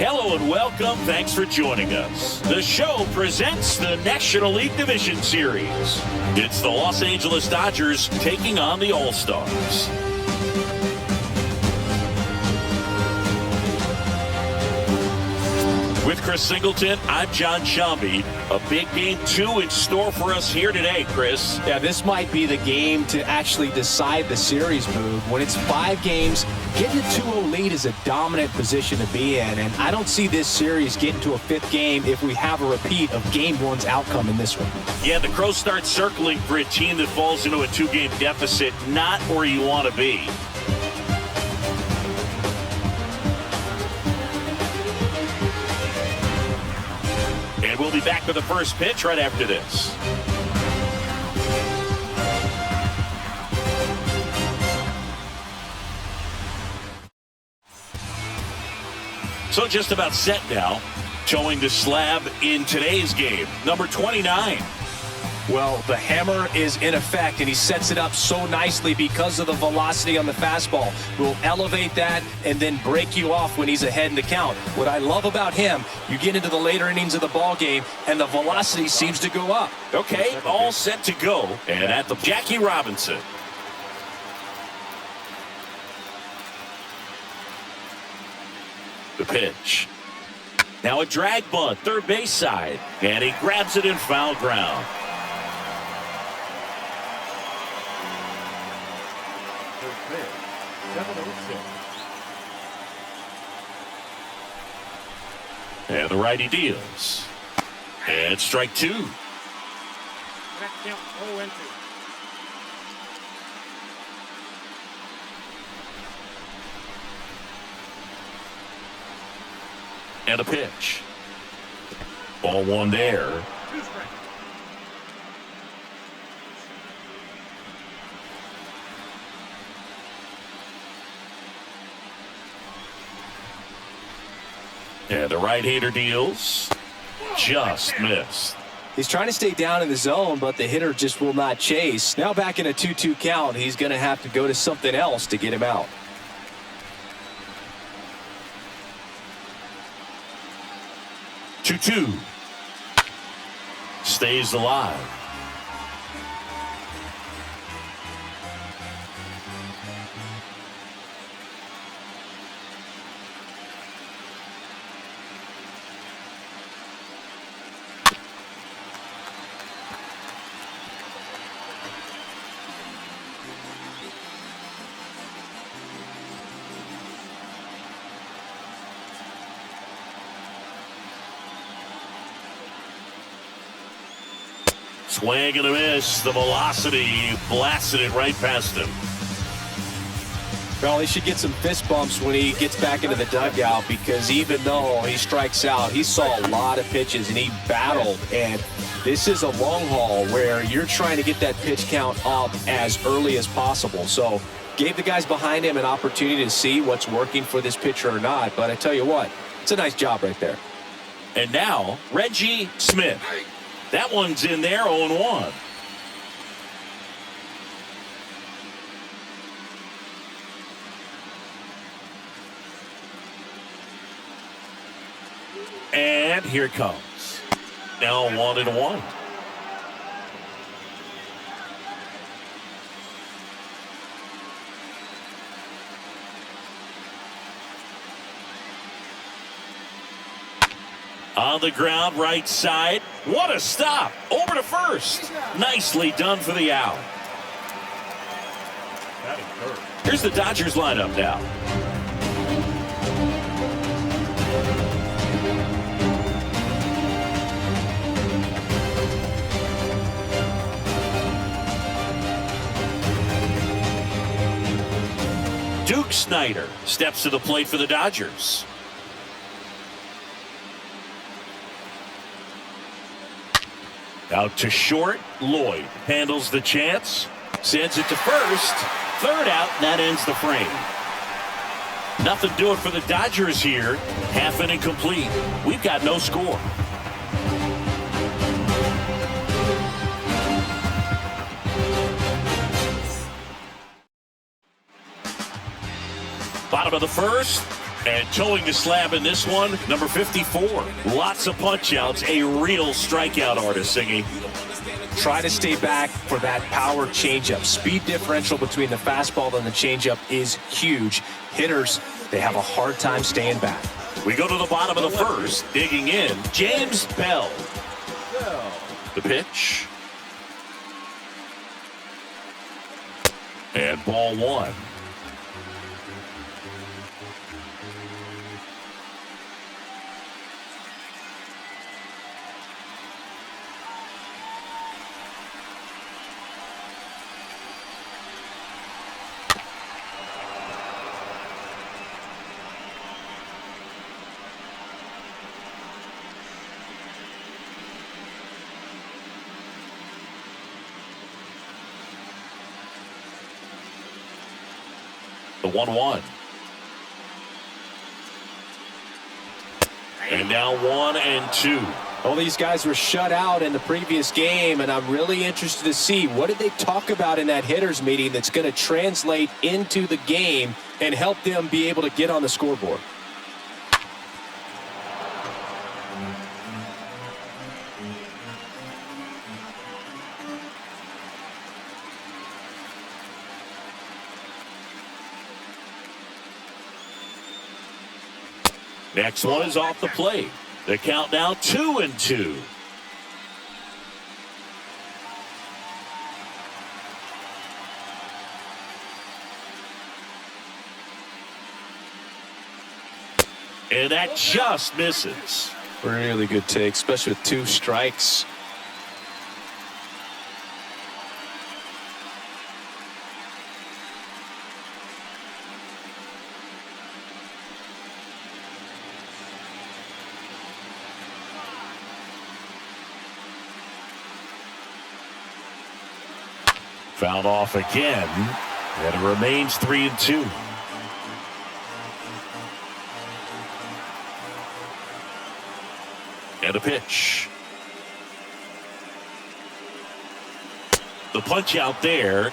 Hello and welcome. Thanks for joining us. The show presents the National League Division Series. It's the Los Angeles Dodgers taking on the All-Stars. With Chris Singleton, I'm John Shambi. A big game 2 in store for us here today, Chris. Yeah, this might be the game to actually decide the series move. When it's 5 games, getting a 2-0 lead is a dominant position to be in, and I don't see this series getting to a 5th game if we have a repeat of Game 1's outcome in this one. Yeah, the Crows start circling for a team that falls into a 2-game deficit, not where you want to be. And we'll be back with the first pitch right after this. So just about set now, towing the slab in today's game, number 29. Well, the hammer is in effect, and he sets it up so nicely because of the velocity on the fastball. We'll elevate that and then break you off when he's ahead in the count. What I love about him, you get into the later innings of the ball game, and the velocity seems to go up. Okay, all set to go. And at the Jackie Robinson. The pitch. Now a drag bunt, third base side. And he grabs it in foul ground. And the righty deals. And strike 2. And a pitch. Ball 1 there. And the right-hander deals. Just missed. He's trying to stay down in the zone, but the hitter just will not chase. Now back in a 2-2 count, he's going to have to go to something else to get him out. Two. Stays alive. Swing and a miss. The velocity blasted it right past him. Well, he should get some fist bumps when he gets back into the dugout, because even though he strikes out, he saw a lot of pitches and he battled. And this is a long haul where you're trying to get that pitch count up as early as possible. So gave the guys behind him an opportunity to see what's working for this pitcher or not. But I tell you what, it's a nice job right there. And now Reggie Smith. That one's in there, 0-1. And here it comes. Now 1-1. On the ground, right side. What a stop. Over to first. Nicely done for the out. Here's the Dodgers lineup now. Duke Snider steps to the plate for the Dodgers. Out to short. Lloyd handles the chance. Sends it to first. Third out, and that ends the frame. Nothing doing for the Dodgers here. Half inning complete. We've got no score. Bottom of the first. And towing the slab in this one, number 54. Lots of punch-outs, a real strikeout artist, Singy. Try to stay back for that power changeup. Speed differential between the fastball and the changeup is huge. Hitters, they have a hard time staying back. We go to the bottom of the first. Digging in, James Bell. The pitch. And ball one. The 1-1. And now 1-2. Well, these guys were shut out in the previous game, and I'm really interested to see what did they talk about in that hitters meeting that's going to translate into the game and help them be able to get on the scoreboard. Next one is off the plate. The count now 2-2. And that just misses. Really good take, especially with 2 strikes. Fouled off again, and it remains 3-2. And a pitch. The punch out there,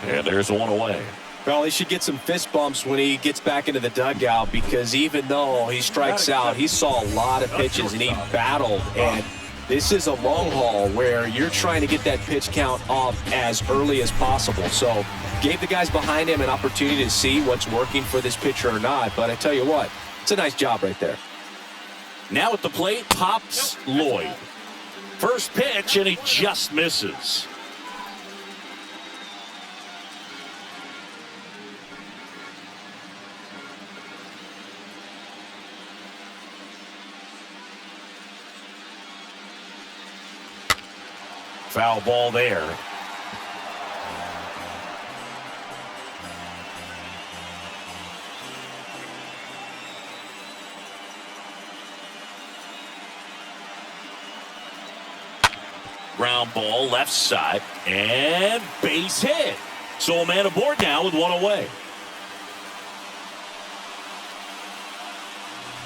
and there's one away. Well, he should get some fist bumps when he gets back into the dugout, because even though he strikes out, he saw a lot of pitches and he battled. And this is a long haul where you're trying to get that pitch count off as early as possible. So gave the guys behind him an opportunity to see what's working for this pitcher or not. But I tell you what, it's a nice job right there. Now at the plate, pops Lloyd. First pitch, and he just misses. Foul ball there. Ground ball left side, and base hit. So a man aboard now with one away.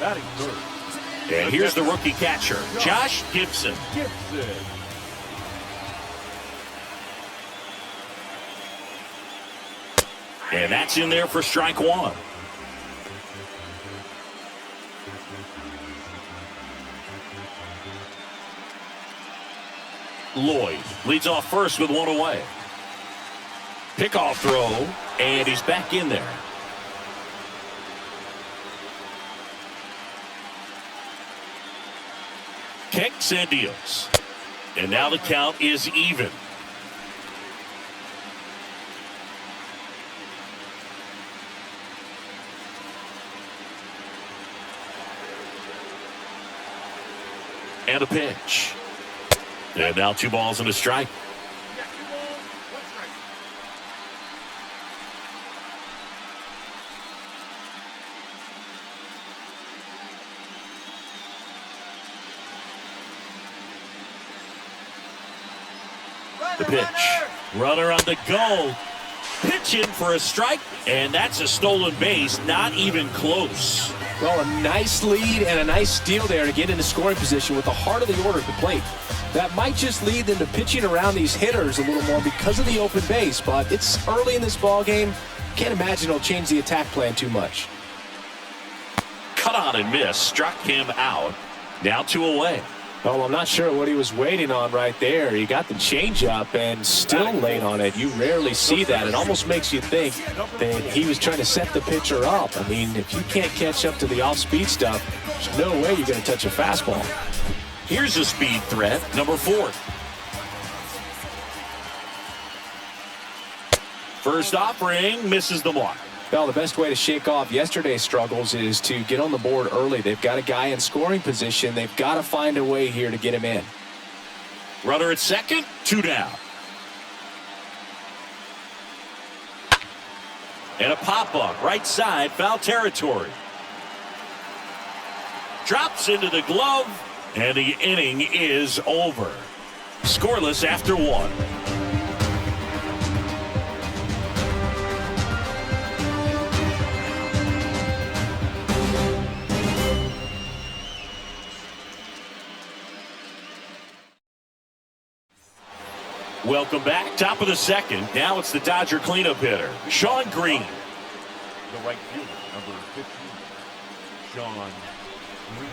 Batting third. And here's the rookie catcher, Josh Gibson. And that's in there for strike one. Lloyd leads off first with one away. Pickoff throw, and he's back in there. Kicks and deals. And now the count is even. And a pitch. And now 2 balls and a strike. The pitch. Runner on the go. Pitching for a strike. And that's a stolen base. Not even close. Well, a nice lead and a nice steal there to get into scoring position with the heart of the order at the plate. That might just lead them to pitching around these hitters a little more because of the open base, but it's early in this ball game. Can't imagine it'll change the attack plan too much. cut on and miss. Struck him out. Now 2 away. Well, I'm not sure what he was waiting on right there. He got the changeup and still late on it. You rarely see that. It almost makes you think that he was trying to set the pitcher up. I mean, if you can't catch up to the off-speed stuff, there's no way you're going to touch a fastball. Here's a speed threat, number 4. First offering misses the mark. Well, the best way to shake off yesterday's struggles is to get on the board early. They've got a guy in scoring position. They've got to find a way here to get him in. Runner at second, 2 down. And a pop-up, right side, foul territory. Drops into the glove, and the inning is over. Scoreless after 1. Welcome back. Top of the second. Now it's the Dodger cleanup hitter, Sean Green. The right fielder, number 15, Sean Green.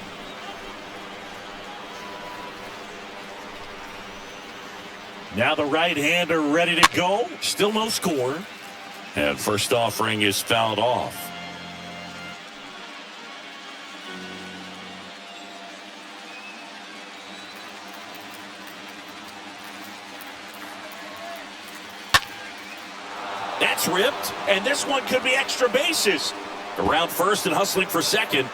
Now the right-hander ready to go. Still no score. And first offering is fouled off. That's ripped, and this one could be extra bases. Around first and hustling for second.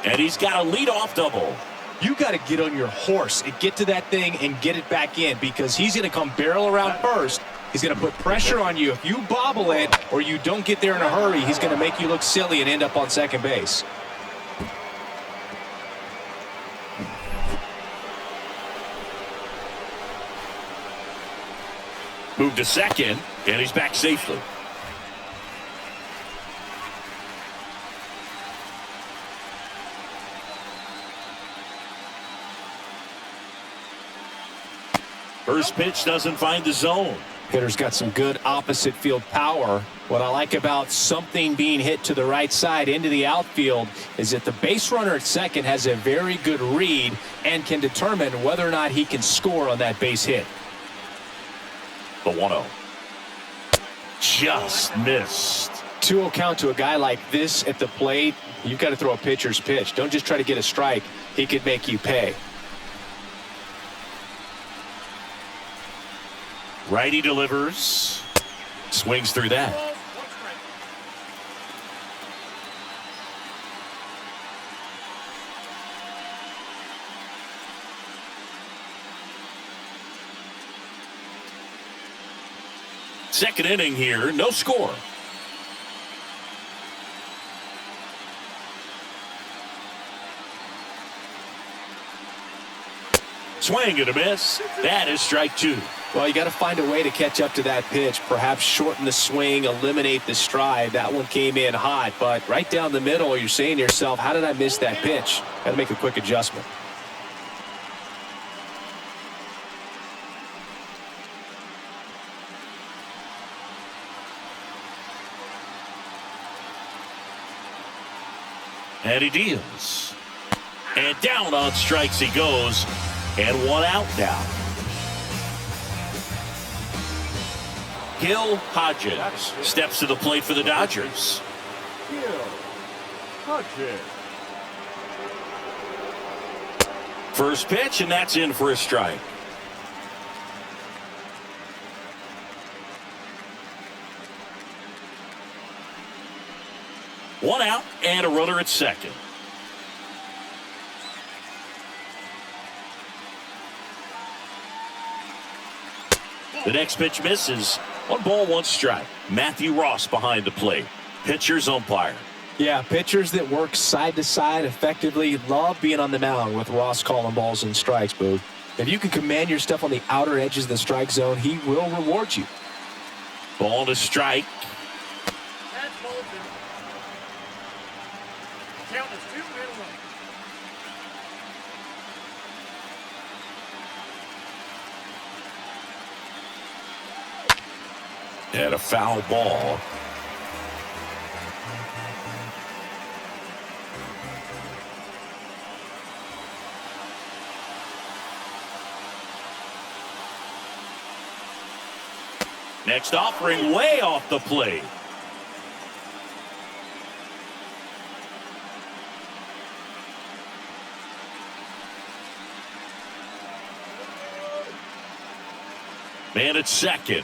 And he's got a leadoff double. You got to get on your horse and get to that thing and get it back in, because he's going to come barrel around first. He's going to put pressure on you. If you bobble it or you don't get there in a hurry, he's going to make you look silly and end up on second base. Moved to second, and he's back safely. First pitch doesn't find the zone. Hitter's got some good opposite field power. What I like about something being hit to the right side into the outfield is that the base runner at second has a very good read and can determine whether or not he can score on that base hit. The 1-0. Just missed. 2-0 count to a guy like this at the plate. You've got to throw a pitcher's pitch. Don't just try to get a strike. He could make you pay. Righty delivers. Swings through that. Second inning here, no score. Swing and a miss. That is strike 2. Well, you got to find a way to catch up to that pitch. Perhaps shorten the swing, eliminate the stride. That one came in hot, but right down the middle, you're saying to yourself, how did I miss that pitch? Got to make a quick adjustment. And he deals. And down on strikes he goes. And 1 out now. Gil Hodges steps to the plate for the Dodgers. Gil Hodges. First pitch, and that's in for a strike. One out and a runner at second. The next pitch misses. 1 ball, 1 strike. Matthew Ross behind the plate. Pitcher's umpire. Yeah, pitchers that work side to side effectively love being on the mound with Ross calling balls and strikes, Boo. If you can command your stuff on the outer edges of the strike zone, he will reward you. Ball to strike. That's Bolton. Count is 2 and 1. And a foul ball. Next offering way off the plate. Man at second.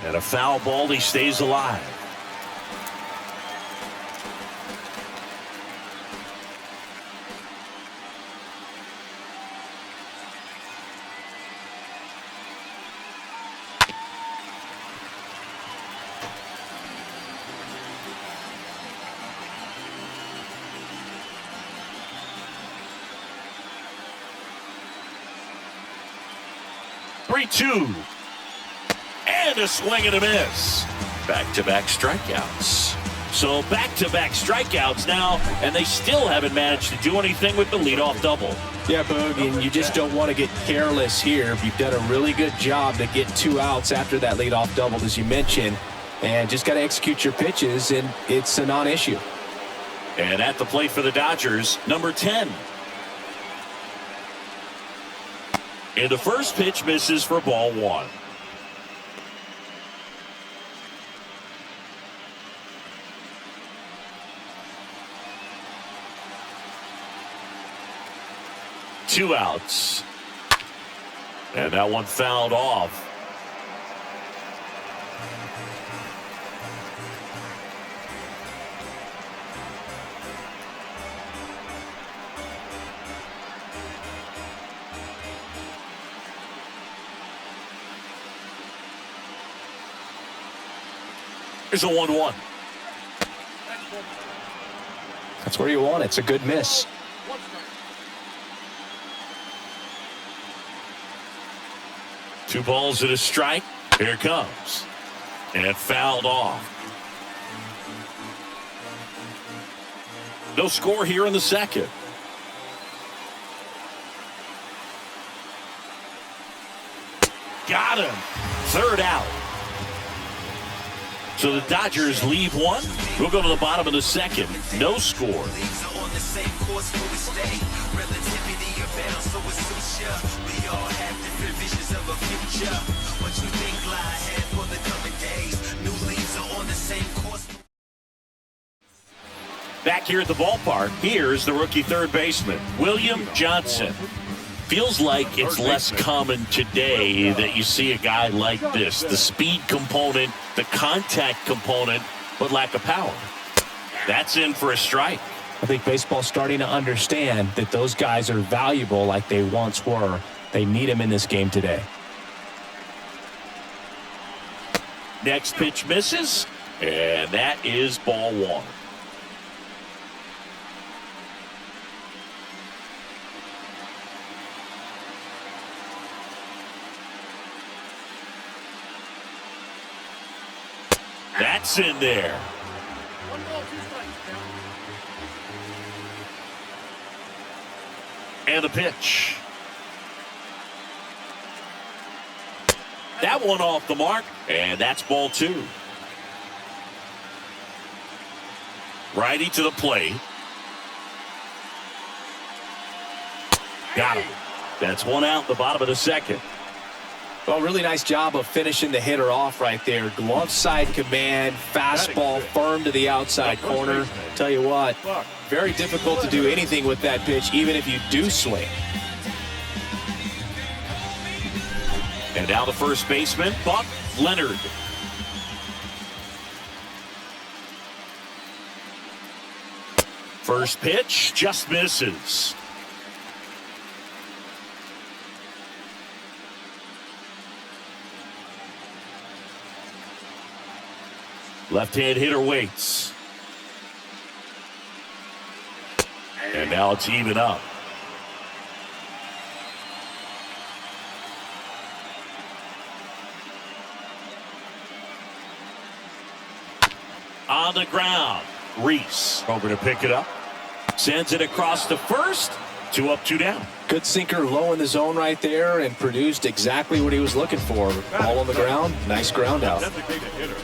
And a foul ball, he stays alive. Two. And a swing and a miss. Back-to-back strikeouts. So back-to-back strikeouts now, and they still haven't managed to do anything with the leadoff double. Yeah, Boog, and you just don't want to get careless here. You've done a really good job to get 2 outs after that leadoff double, as you mentioned, and just got to execute your pitches, and it's a non-issue. And at the plate for the Dodgers, number 10. And the first pitch misses for ball 1. Two outs. And that one fouled off. Here's a 1-1. That's where you want it. It's a good miss. Two balls and a strike. Here it comes. And fouled off. No score here in the second. Got him. Third out. So the Dodgers leave one. We'll go to the bottom of the second. No score. Back here at the ballpark, here's the rookie third baseman, William Johnson. Feels like it's less common today that you see a guy like this. The speed component, the contact component, but lack of power. That's in for a strike. I think baseball's starting to understand that those guys are valuable like they once were. They need them in this game today. Next pitch misses, and that is ball 1. That's in there. 1 ball, 2 strikes. And a pitch. That one off the mark, and that's ball 2. Righty to the plate. Got him. That's one out, the bottom of the second. Well, really nice job of finishing the hitter off right there. Glove side command, fastball firm to the outside corner. Tell you what, very difficult to do anything with that pitch, even if you do swing. And now the first baseman, Buck Leonard. First pitch just misses. Left-hand hitter waits. And now it's even up. On the ground, Reese over to pick it up. Sends it across to first. 2 up, 2 down. Good sinker low in the zone right there and produced exactly what he was looking for. Ball on the ground, nice ground out. Designated hitter,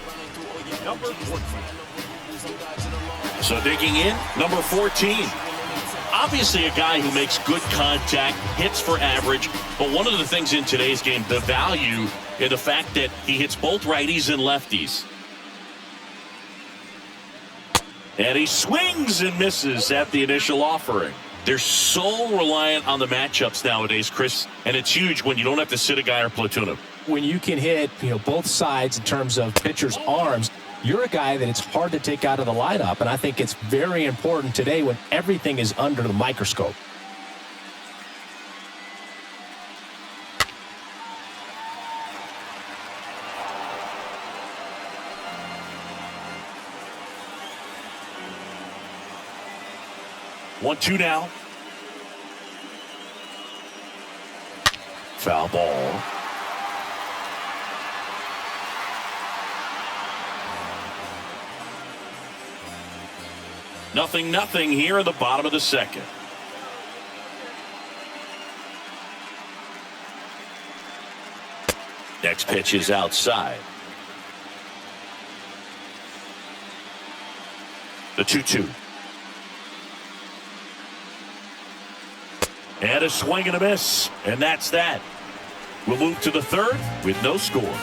number 14. So digging in, number 14. Obviously a guy who makes good contact, hits for average, but one of the things in today's game, the value in the fact that he hits both righties and lefties. And he swings and misses at the initial offering. They're so reliant on the matchups nowadays, Chris, and it's huge when you don't have to sit a guy or platoon him. When you can hit, both sides in terms of pitchers' arms, you're a guy that it's hard to take out of the lineup, and I think it's very important today when everything is under the microscope. One, two now. Foul ball. Nothing here in the bottom of the second. Next pitch is outside. The 2-2. And a swing and a miss. And that's that. We'll move to the third with no score.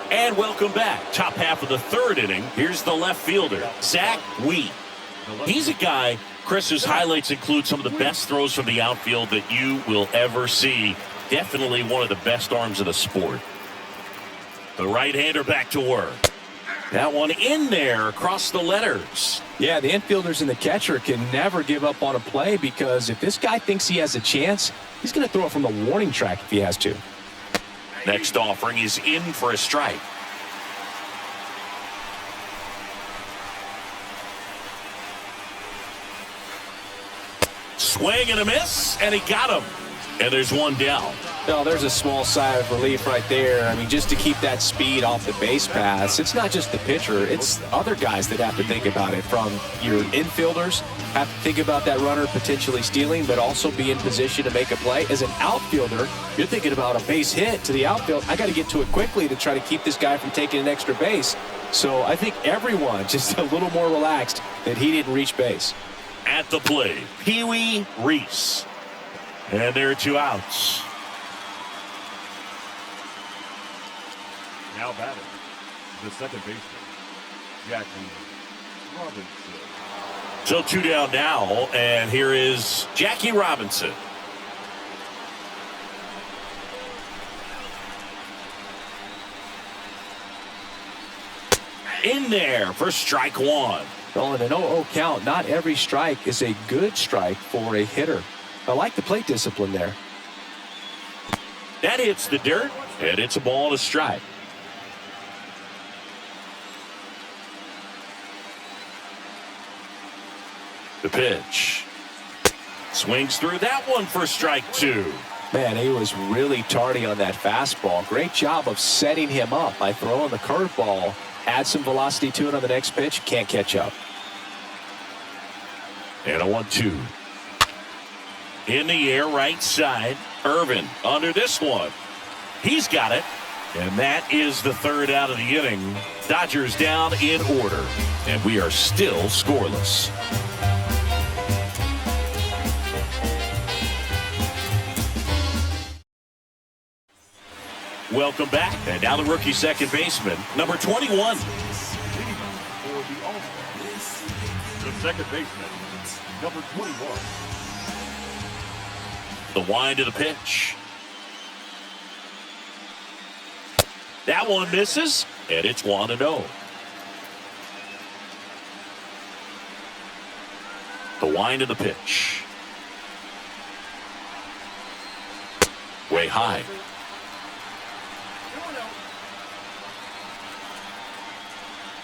And welcome back. Top half of the third inning. Here's the left fielder, Zach Wheat. He's a guy, Chris, whose highlights include some of the best throws from the outfield that you will ever see. Definitely one of the best arms in the sport. The right-hander back to work. That one in there across the letters. Yeah, the infielders and the catcher can never give up on a play because if this guy thinks he has a chance, he's going to throw it from the warning track if he has to. Next offering is in for a strike. Swing and a miss, and he got him. And there's one down. No, there's a small sigh of relief right there. I mean, just to keep that speed off the base paths, it's not just the pitcher, it's other guys that have to think about it. From your infielders, have to think about that runner potentially stealing, but also be in position to make a play. As an outfielder, you're thinking about a base hit to the outfield. I got to get to it quickly to try to keep this guy from taking an extra base. So I think everyone just a little more relaxed that he didn't reach base. At the plate, Pee Wee Reese. And there are two outs. Now batting, the second baseman, Jackie Robinson. So two down now, and here is Jackie Robinson. In there for strike one. Well, in an 0-0 count, not every strike is a good strike for a hitter. I like the plate discipline there. That hits the dirt, and it's a ball and a strike. The pitch. Swings through that one for strike two. Man, he was really tardy on that fastball. Great job of setting him up by throwing the curveball. Add some velocity to it on the next pitch. Can't catch up. And a 1-2. In the air, right side. Irvin under this one. He's got it. And that is the third out of the inning. Dodgers down in order. And we are still scoreless. Welcome back. And now the rookie second baseman, number 21. Leading for the All-Star, the second baseman, number 21. The wind of the pitch. That one misses, and it's 1-0. The wind of the pitch. Way high.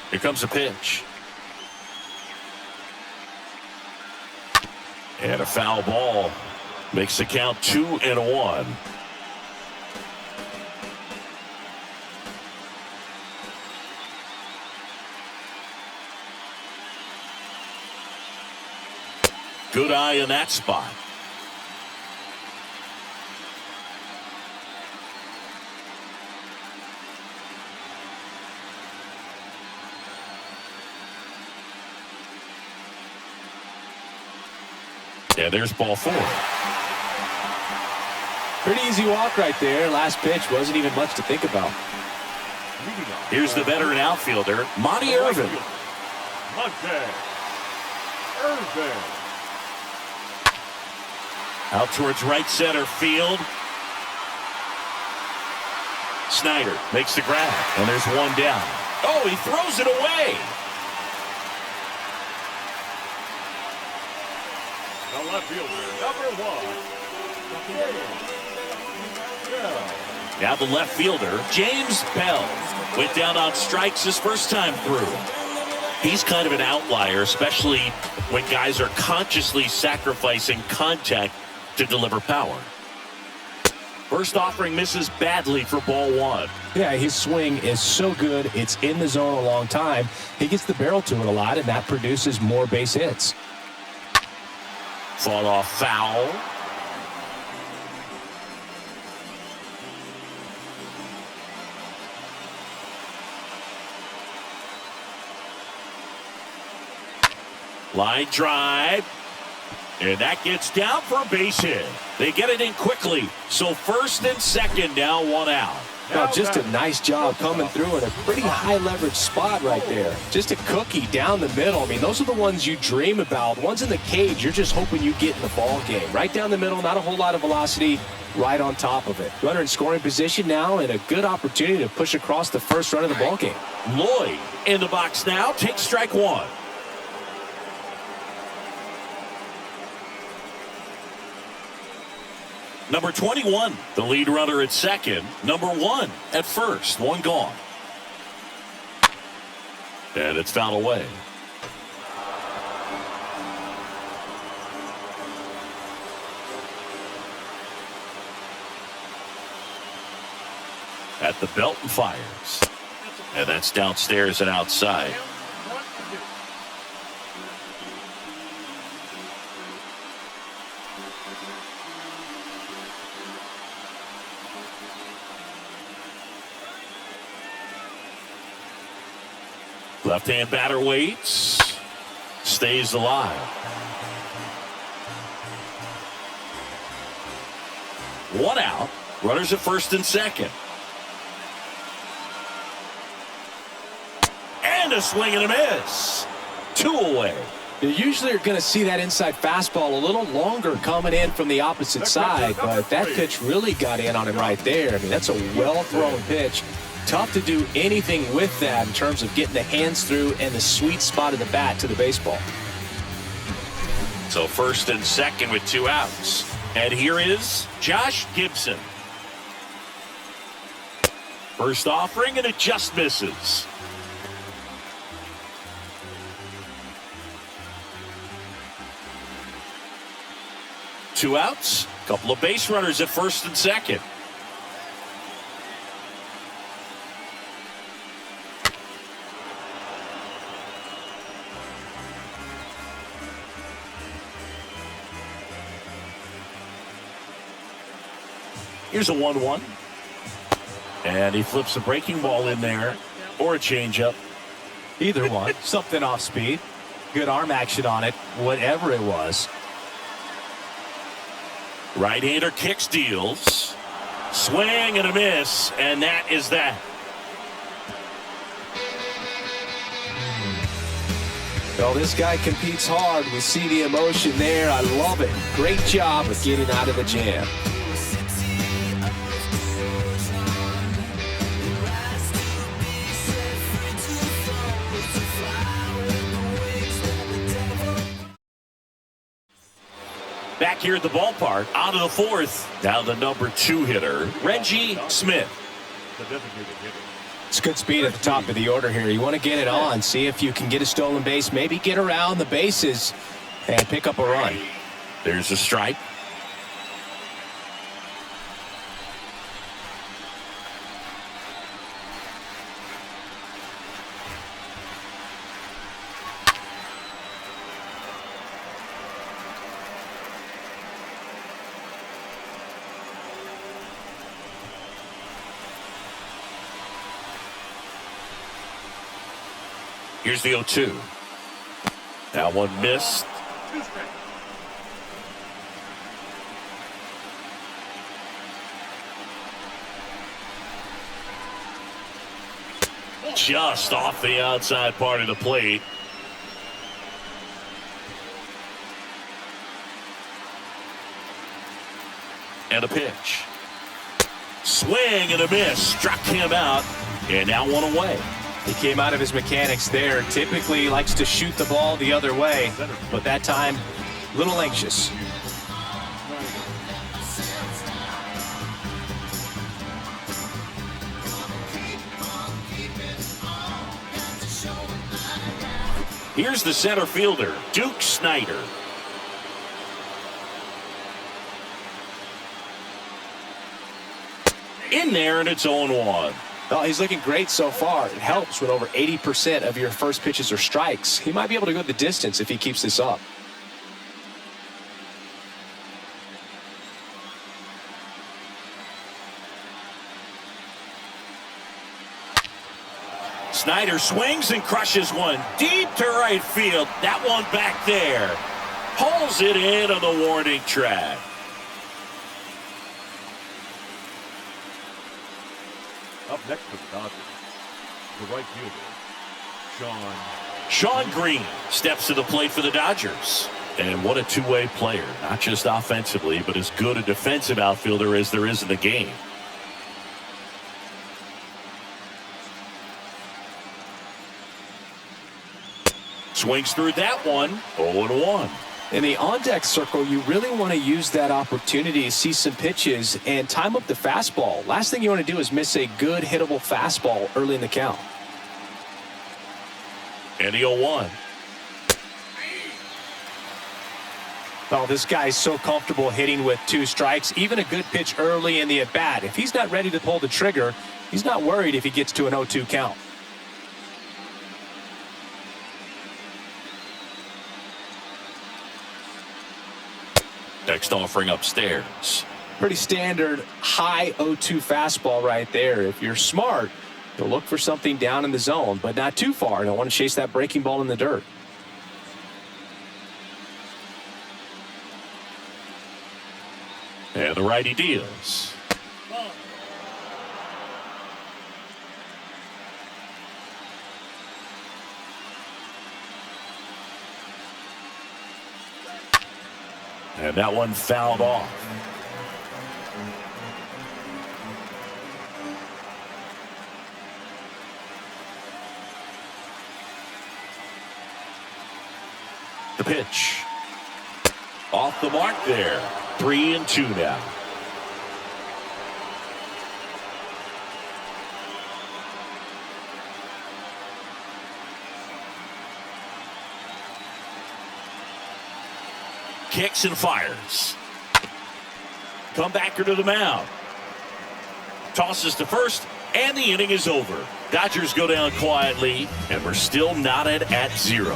Here comes the pitch. And a foul ball. Makes the count 2-1. Good eye in that spot. And there's ball 4. Pretty easy walk right there. Last pitch wasn't even much to think about. Here's the veteran outfielder, Monty Irvin. Monte Irvin. Out towards right center field. Snyder makes the grab, and there's one down. Oh, he throws it away. The left fielder, number 1. Now the left fielder, James Bell, went down on strikes his first time through. He's kind of an outlier, especially when guys are consciously sacrificing contact to deliver power. First offering misses badly for ball 1. Yeah, his swing is so good. It's in the zone a long time. He gets the barrel to it a lot, and that produces more base hits. Fought off foul. Line drive. And that gets down for a base hit. They get it in quickly. So first and second, now one out. Now just a nice job coming through in a pretty high leverage spot right there. Just a cookie down the middle. I mean, those are the ones you dream about. Ones in the cage, you're just hoping you get in the ball game. Right down the middle, not a whole lot of velocity, right on top of it. Runner in scoring position now, and a good opportunity to push across the first run of the ball game. Lloyd in the box now, takes strike 1. Number 21, the lead runner at second. Number 1 at first. One gone. And it's fouled away. At the belt and fires. And that's downstairs and outside. Left-hand batter waits. Stays alive. One out. Runners at first and second. And a swing and a miss. 2 away. You usually are going to see that inside fastball a little longer coming in from the opposite side, but that pitch really got in on him right there. I mean, that's a well-thrown pitch. Tough to do anything with that in terms of getting the hands through and the sweet spot of the bat to the baseball. So first and second with 2 outs. And here is Josh Gibson. First offering, and it just misses. Two outs, couple of base runners at first and second. Here's a 1-1. And he flips a breaking ball in there, or a changeup. Either one. Something off speed. Good arm action on it, whatever it was. Right-hander kicks, deals. Swing and a miss, and that is that. Well, this guy competes hard. We see the emotion there. I love it. Great job of getting out of the jam. Back here at the ballpark, out of the fourth. Now the number 2 hitter, Reggie Smith. The designated hitter. It's good speed at the top of the order here. You want to get it on, see if you can get a stolen base, maybe get around the bases and pick up a run. There's a strike. Here's the 0-2. That one missed. Just off the outside part of the plate. And a pitch. Swing and a miss. Struck him out. And now one away. He came out of his mechanics there. Typically likes to shoot the ball the other way, but that time, a little anxious. Here's the center fielder, Duke Snyder. In there, and it's 0-1. Well, he's looking great so far. It helps when over 80% of your first pitches are strikes. He might be able to go the distance if he keeps this up. Snyder swings and crushes one deep to right field. That one back there. Pulls it in on the warning track. Up next for the Dodgers, the right fielder, Sean Green steps to the plate for the Dodgers. And what a two-way player. Not just offensively, but as good a defensive outfielder as there is in the game. Swings through that one. 0-1. In the on-deck circle, you really want to use that opportunity to see some pitches and time up the fastball. Last thing you want to do is miss a good hittable fastball early in the count. And the 0-1. Oh, this guy's so comfortable hitting with 2 strikes. Even a good pitch early in the at-bat. If he's not ready to pull the trigger, he's not worried if he gets to an 0-2 count. Next offering upstairs. Pretty standard high 0-2 fastball right there. If you're smart, you'll look for something down in the zone, but not too far. Don't want to chase that breaking ball in the dirt. And the righty deals. And that one fouled off. The pitch. Off the mark there. 3-2 now. Kicks and fires. Comebacker to the mound. Tosses to first, and the inning is over. Dodgers go down quietly, and we're still knotted at 0.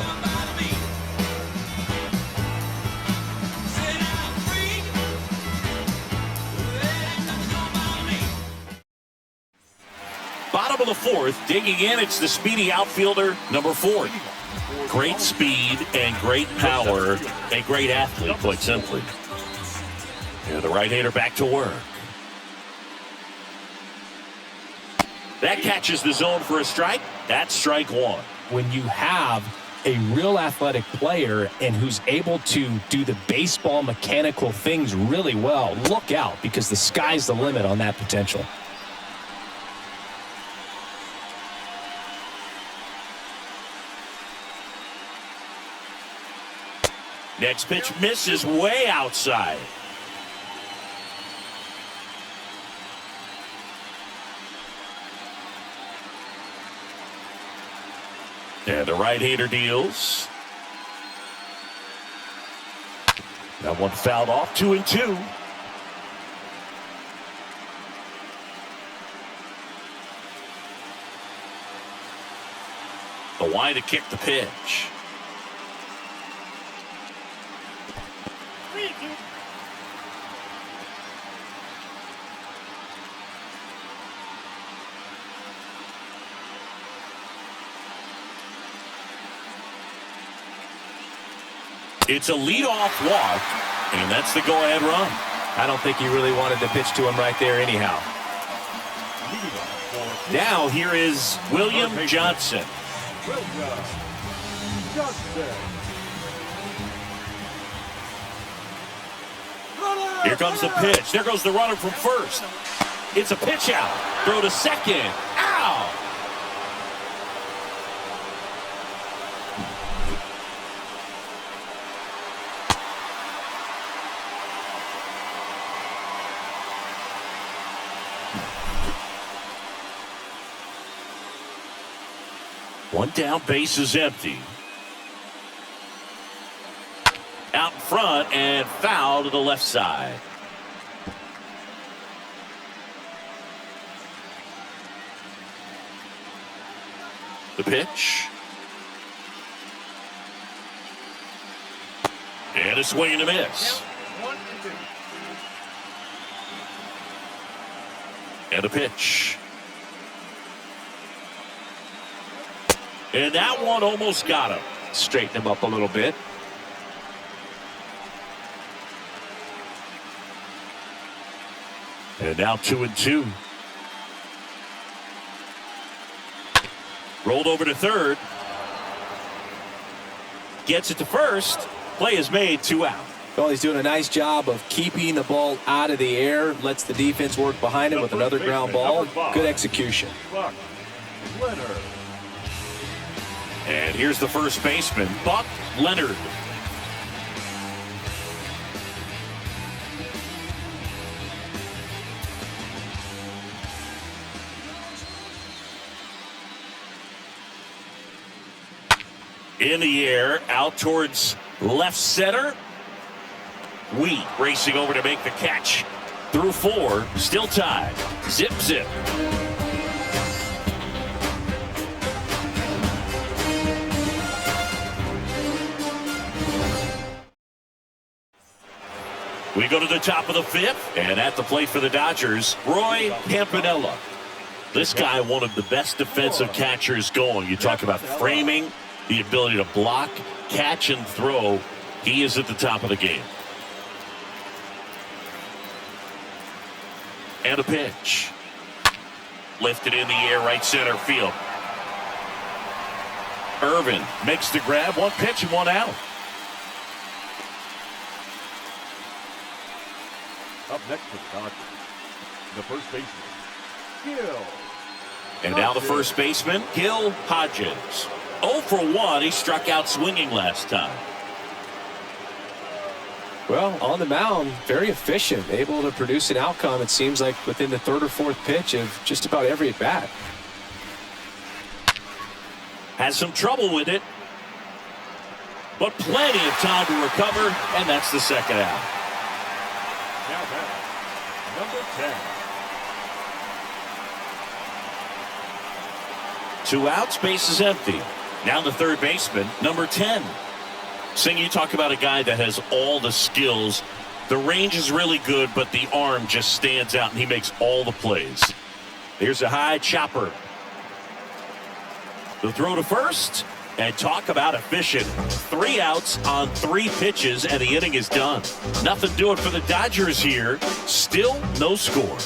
Bottom of the 4th, digging in, it's the speedy outfielder, number 4. Great speed and great power. A great athlete, quite simply. And the right-hander back to work. That catches the zone for a strike. That's strike 1. When you have a real athletic player and who's able to do the baseball mechanical things really well, look out, because the sky's the limit on that potential. Next pitch misses way outside. And the right-hander deals. That one fouled off. 2-2. The wind to kick the pitch. It's a leadoff walk, and that's the go-ahead run. I don't think he really wanted to pitch to him right there anyhow. Now here is William Johnson. William Johnson. Here comes the pitch. There goes the runner from first. It's a pitch out. Throw to second. Out. One down, base is empty. Out in front and foul to the left side. The pitch. And a swing and a miss. And a pitch. And that one almost got him. Straighten him up a little bit. And now 2-2. Rolled over to third. Gets it to first. Play is made, 2 out. Well, he's doing a nice job of keeping the ball out of the air. Lets the defense work behind him with another ground ball. Good execution. Leonard. And here's the first baseman, Buck Leonard. In the air, out towards left center. Wheat racing over to make the catch. Through 4, still tied. Zip, zip. We go to the top of the 5th, and at the plate for the Dodgers, Roy Campanella. This guy, one of the best defensive catchers going. You talk about framing, the ability to block, catch, and throw. He is at the top of the game. And a pitch. Lifted in the air, right center field. Irvin makes the grab, 1 pitch and 1 out. Up next for the Dodgers, the first baseman, Gil. And now the first baseman, Gil Hodges. 0 for 1. He struck out swinging last time. Well, on the mound, very efficient, able to produce an outcome, it seems like, within the 3rd or 4th pitch of just about every at-bat. Has some trouble with it, but plenty of time to recover, and that's the 2nd out. Now back, number 10. 2 outs, base is empty. Now the third baseman, number 10. Sing, you talk about a guy that has all the skills. The range is really good, but the arm just stands out, and he makes all the plays. Here's a high chopper. The throw to first, and talk about efficient. 3 outs on 3 pitches, and the inning is done. Nothing doing for the Dodgers here. Still no score.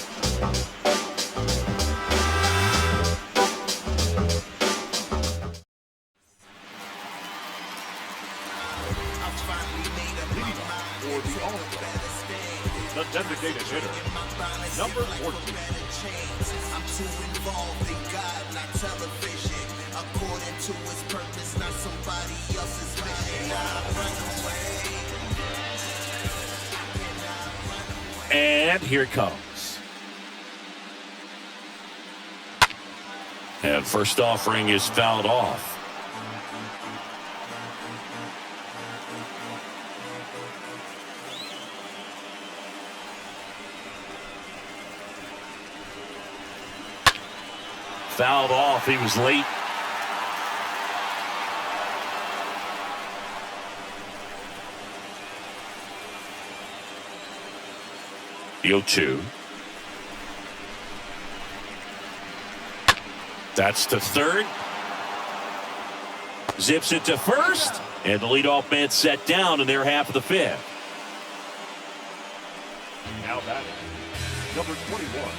The designated hitter, number 14. I'm too involved in God, not television. According to his purpose, not somebody else's vision. And here it comes. And first offering is fouled off. Fouled off. He was late. The 0-2. That's to third. Zips it to first. And the leadoff man set down in their half of the 5th. Now batting, number 21.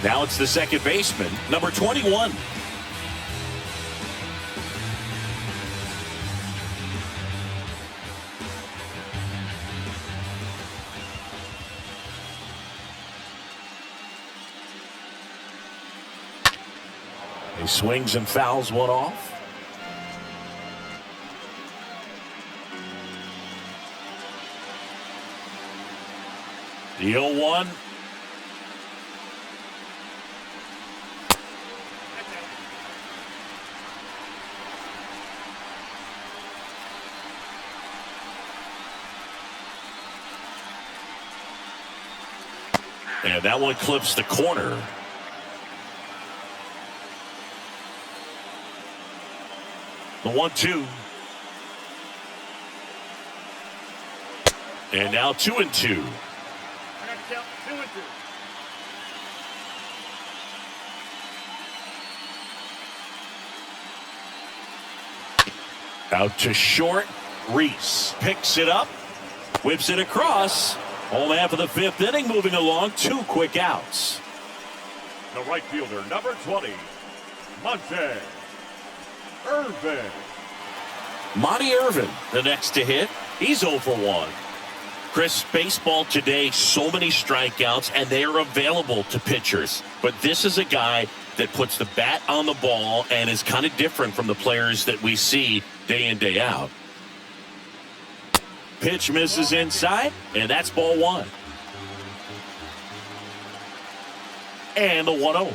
Now it's the second baseman, number 21. He swings and fouls one off. The 0-1. And that one clips the corner. The 1-2. And now 2-2. Out to short. Reese picks it up, whips it across. Home half of the fifth inning, moving along. 2 quick outs. The right fielder, number 20, Monte Irvin. Monty Irvin, the next to hit. He's 0 for 1. Chris, baseball today, so many strikeouts, and they are available to pitchers. But this is a guy that puts the bat on the ball and is kind of different from the players that we see day in, day out. Pitch misses inside, and that's ball 1. And the 1-0.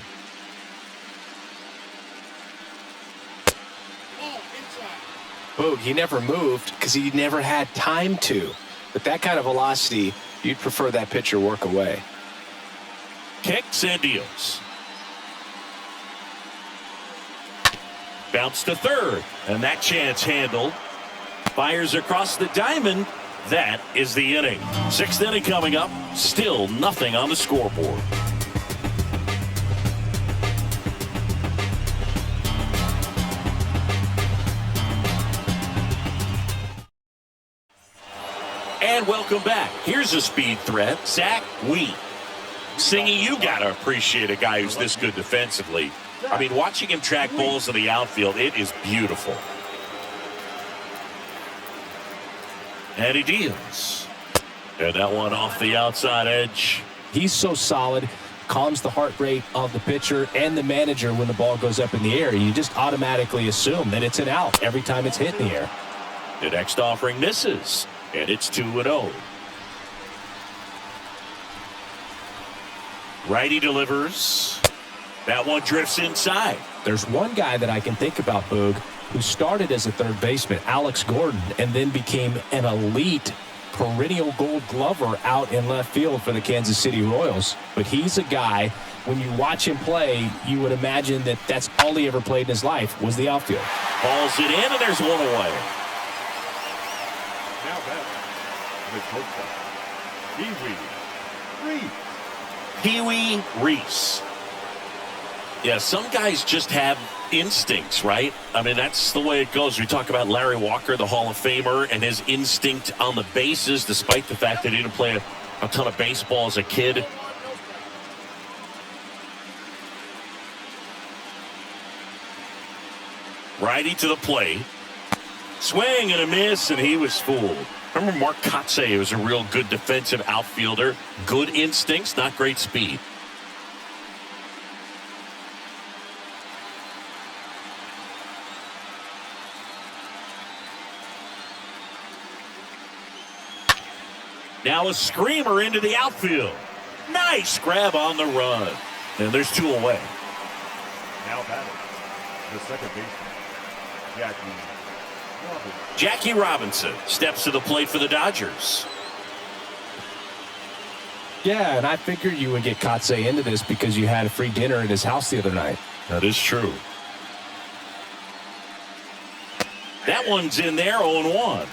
Boog, he never moved because he never had time to. With that kind of velocity, you'd prefer that pitcher work away. Kicks and deals. Bounce to third, and that chance handled. Fires across the diamond. That is the inning. 6th inning coming up. Still nothing on the scoreboard. And welcome back. Here's a speed threat. Zach Wheat. Singy, you got to appreciate a guy who's this good defensively. I mean, watching him track balls in the outfield, it is beautiful. And he deals. And that one off the outside edge. He's so solid, calms the heart rate of the pitcher and the manager when the ball goes up in the air. You just automatically assume that it's an out every time it's hit in the air. The next offering misses, and it's 2-0. Righty delivers. That one drifts inside. There's one guy that I can think about, Boog, who started as a third baseman, Alex Gordon, and then became an elite perennial gold glover out in left field for the Kansas City Royals. But he's a guy, when you watch him play, you would imagine that that's all he ever played in his life was the outfield. Balls it in, and there's one away. Now back, the shortstop, Pee-wee Reese. Pee-wee Reese. Yeah, some guys just have instincts, right? I mean, that's the way it goes. We talk about Larry Walker, the Hall of Famer, and his instinct on the bases, despite the fact that he didn't play a ton of baseball as a kid. Righty to the plate. Swing and a miss, and he was fooled. Remember Mark Kotze was a real good defensive outfielder. Good instincts, not great speed. Now a screamer into the outfield. Nice grab on the run. And there's 2 away. Now batting, the second baseman, Jackie Robinson steps to the plate for the Dodgers. Yeah, and I figured you would get Kotze into this because you had a free dinner at his house the other night. That is true. That one's in there, 0-1.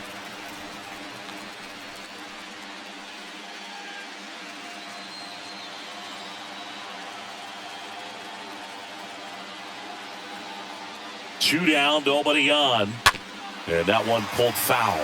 Two down, nobody on. And that one pulled foul.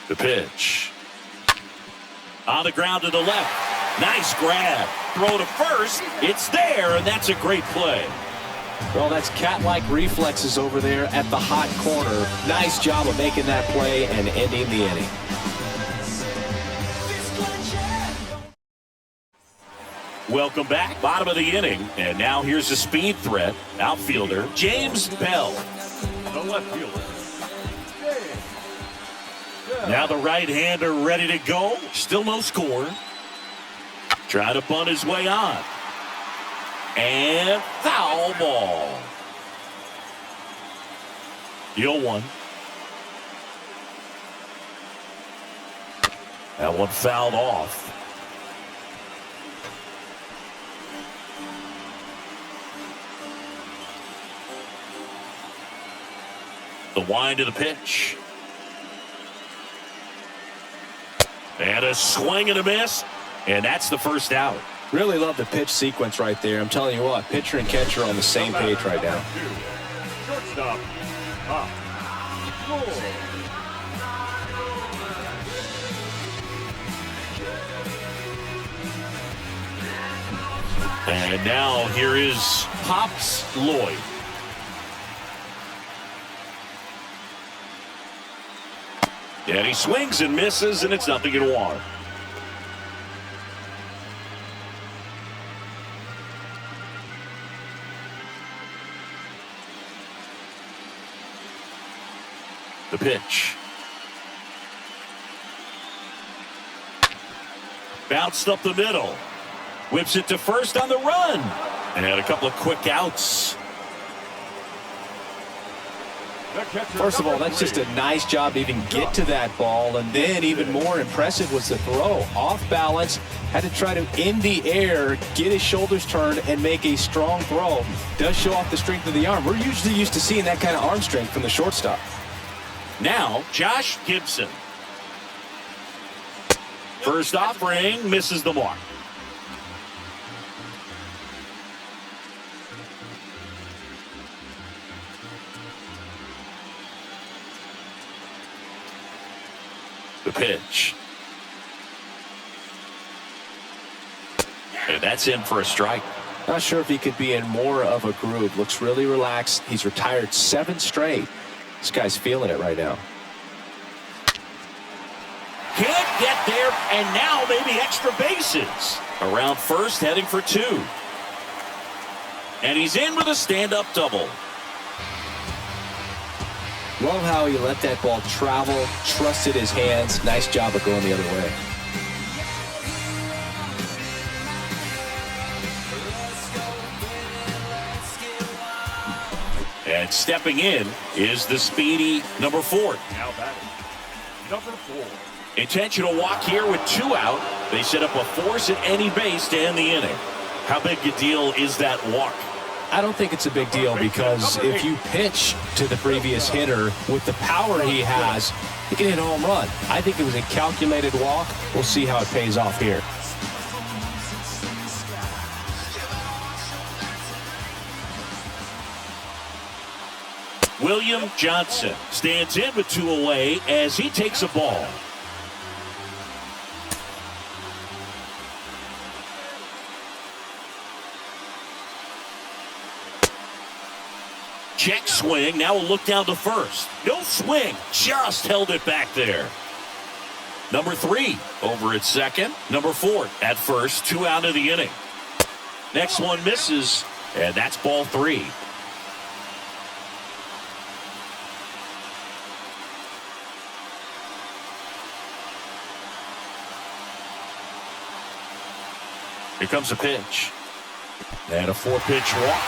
The pitch. On the ground to the left. Nice grab. Throw to first. It's there, and that's a great play. Well, that's cat-like reflexes over there at the hot corner. Nice job of making that play and ending the inning. Welcome back. Bottom of the inning. And now here's the speed threat. Outfielder James Bell. The left fielder. Now the right-hander ready to go. Still no score. Trying to bunt his way on. And foul ball. The 0-1. That one fouled off. The wind of the pitch. And a swing and a miss. And that's the first out. Really love the pitch sequence right there. I'm telling you what, pitcher and catcher are on the same page right now. Shortstop. Up. Score. And now here is Pops Lloyd. And he swings and misses, and it's 0-1. The pitch. Bounced up the middle. Whips it to first on the run. And had a couple of quick outs. First of all, that's just a nice job to even get to that ball. And then even more impressive was the throw. Off balance, had to try to in the air, get his shoulders turned, and make a strong throw. Does show off the strength of the arm. We're usually used to seeing that kind of arm strength from the shortstop. Now, Josh Gibson. First offering, misses the mark. The pitch. And that's in for a strike. Not sure if he could be in more of a groove. Looks really relaxed. He's retired 7 straight. This guy's feeling it right now. Can't get there, and now maybe extra bases. Around first, heading for 2. And he's in with a stand-up double. Love how he let that ball travel, trusted his hands. Nice job of going the other way. And stepping in is the speedy number 4. Now batting. Number 4. Intentional walk here with 2 out. They set up a force at any base to end the inning. How big a deal is that walk? I don't think it's a big deal because if you pitch to the previous hitter with the power he has, he can hit a home run. I think it was a calculated walk. We'll see how it pays off here. William Johnson stands in with 2 away as he takes a ball. Check swing. Now we'll look down to first. No swing. Just held it back there. Number 3 over at second. Number 4 at first. 2 out of the inning. Next one misses. And that's ball 3. Here comes a pitch. And a 4-pitch walk.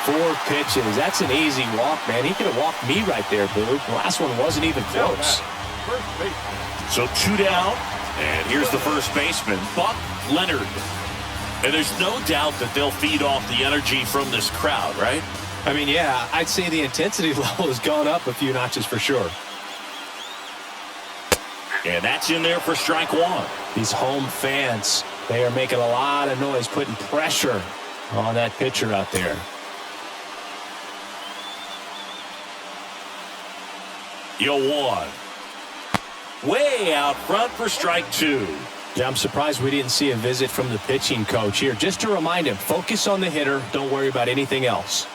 4 pitches. That's an easy walk, man. He could have walked me right there, Boo. The last one wasn't even close. So 2 down. And here's the first baseman, Buck Leonard. And there's no doubt that they'll feed off the energy from this crowd, right? I mean, yeah, I'd say the intensity level has gone up a few notches for sure. And that's in there for strike 1. These home fans, they are making a lot of noise, putting pressure on that pitcher out there. Yo, 1. way out front for strike two. Yeah, I'm surprised we didn't see a visit from the pitching coach here. Just to remind him, focus on the hitter. Don't worry about anything else.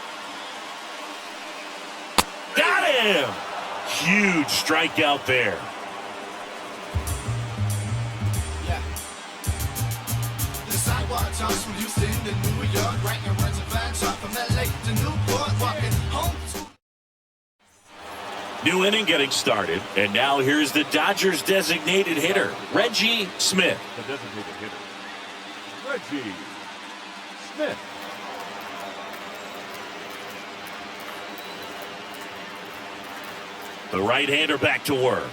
Got him! Huge strikeout there. Yeah. The sidewalk talks from Houston to New York, writing words of fans off from LA to Newport, walking home to. New inning getting started, and now here's the Dodgers designated hitter, Reggie Smith. The designated hitter, Reggie Smith. The right-hander back to work.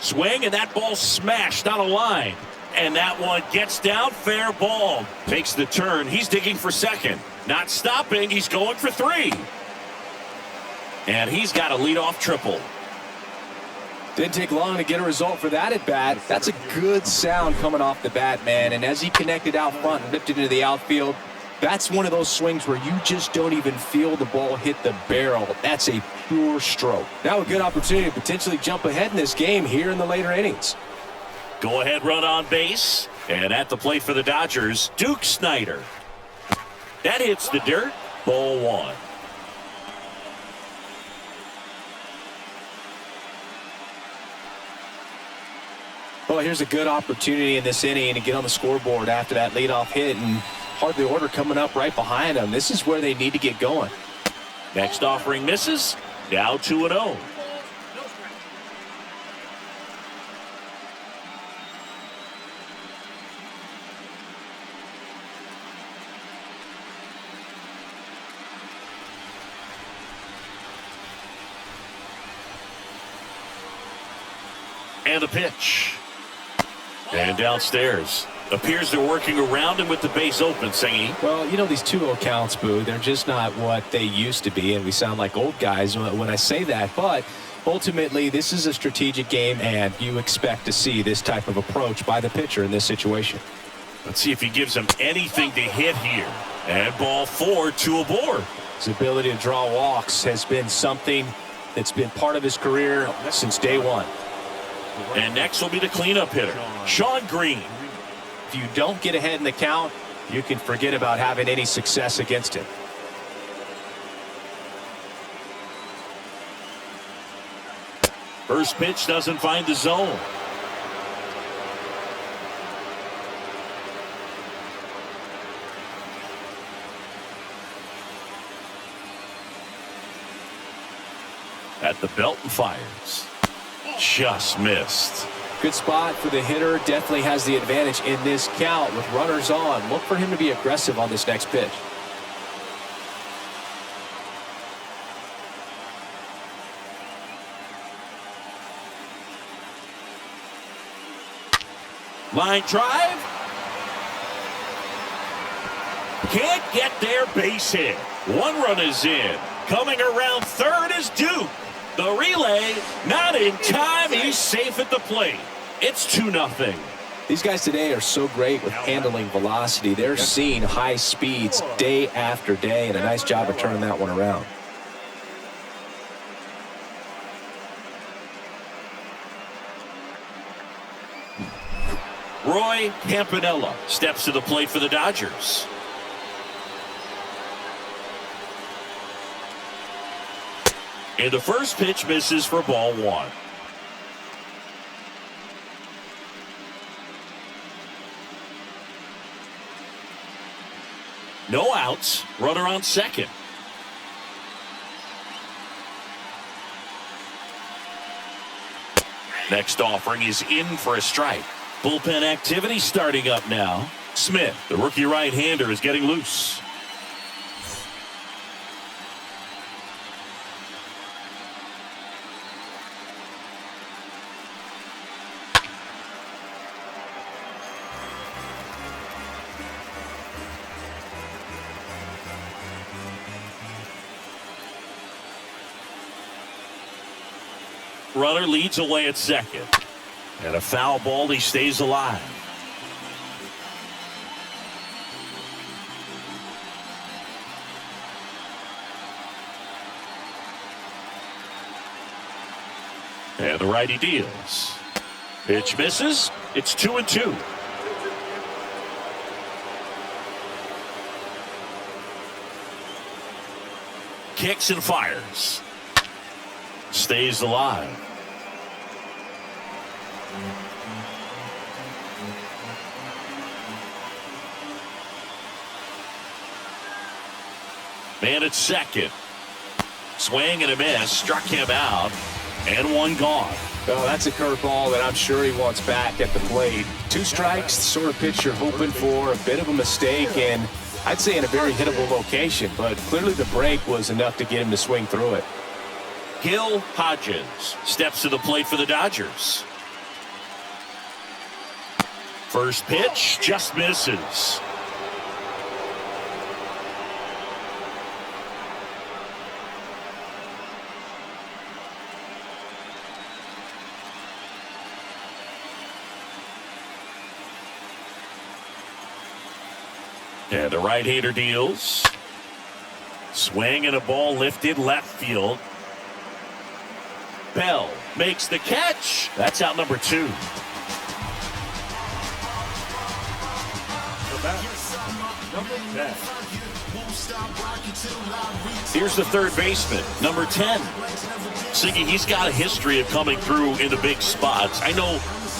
Swing, and that ball smashed on a line. And that one gets down, fair ball. Takes the turn, he's digging for second. Not stopping, he's going for three. And he's got a leadoff triple. Didn't take long to get a result for that at bat. That's a good sound coming off the bat, man. And as he connected out front and ripped it into the outfield, that's one of those swings where you just don't even feel the ball hit the barrel. That's a pure stroke. Now a good opportunity to potentially jump ahead in this game here in the later innings. Go ahead run on base. And at the plate for the Dodgers, Duke Snider. That hits the dirt. Ball one. Well, here's a good opportunity in this inning to get on the scoreboard after that leadoff hit, and hardly order coming up right behind them. This is where they need to get going. Next offering misses. Now 2-0. And the pitch. And downstairs. Appears they're working around him with the base open, Singy. Well, you know, these 2-0 counts, Boo, they're just not what they used to be, and we sound like old guys when I say that. But ultimately, this is a strategic game, and you expect to see this type of approach by the pitcher in this situation. Let's see if he gives him anything to hit here. And ball four, two aboard. His ability to draw walks has been something that's been part of his career since day one. And next will be the cleanup hitter, Sean Green. If you don't get ahead in the count, you can forget about having any success against him. First pitch doesn't find the zone. At the belt and fires. Just missed. Good spot for the hitter. Definitely has the advantage in this count with runners on. Look for him to be aggressive on this next pitch. Line drive. Can't get their base hit. One run is in. Coming around third is Duke. The relay, not in time. He's safe at the plate. It's 2-0. These guys today are so great with handling velocity. They're seeing high speeds day after day, and a nice job of turning that one around. Roy Campanella steps to the plate for the Dodgers. And the first pitch misses for ball one. No outs. Runner on second. Next offering is in for a strike. Bullpen activity starting up now. Smith, the rookie right-hander, is getting loose. Runner leads away at second. And a foul ball, he stays alive. And the righty deals. Pitch misses. It's 2-2. Kicks and fires. Stays alive. Man at second. Swing and a miss. Struck him out. And one gone. Oh, that's a curveball that I'm sure he wants back at the plate. 2 strikes, the sort of pitch you're hoping for. A bit of a mistake, and I'd say in a very hittable location. But clearly the break was enough to get him to swing through it. Gil Hodges steps to the plate for the Dodgers. First pitch just misses. And the right-hander deals. Swing and a ball lifted left field. Bell makes the catch. That's out number 2. The bat, number 10. Here's the third baseman, number 10. Siggy, he's got a history of coming through in the big spots. I know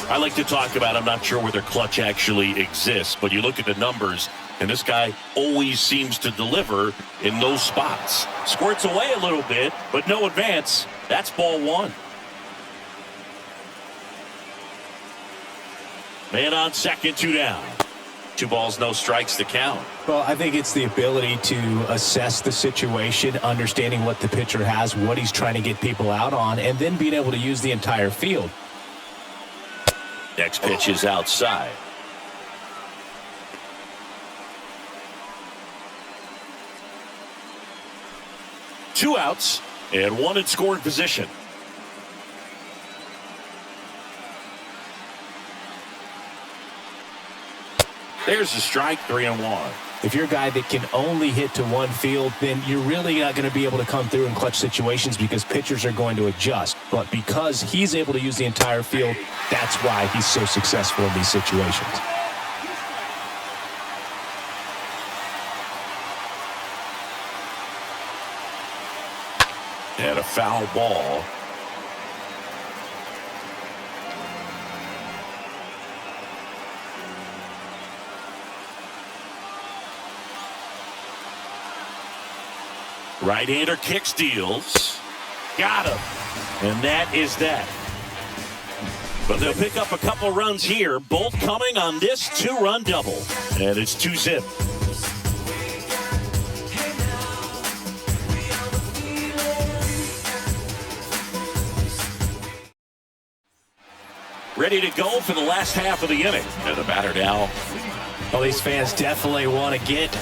I like to talk about, I'm not sure whether clutch actually exists, but you look at the numbers, and this guy always seems to deliver in those spots. Squirts away a little bit, but no advance. That's ball 1. Man on second, 2 down. 2 balls, no strikes to count. Well, I think it's the ability to assess the situation, understanding what the pitcher has, what he's trying to get people out on, and then being able to use the entire field. Next pitch is outside. Two outs and 1 in scoring position. There's the strike, 3-1. If you're a guy that can only hit to one field, then you're really not going to be able to come through in clutch situations because pitchers are going to adjust. But because he's able to use the entire field, that's why he's so successful in these situations. And a foul ball. Right-hander kicks, deals. Got him. And that is that. But they'll pick up a couple runs here, both coming on this 2-run double. And it's 2-zip. Ready to go for the last half of the inning. And the batter now. Well, these fans definitely want to get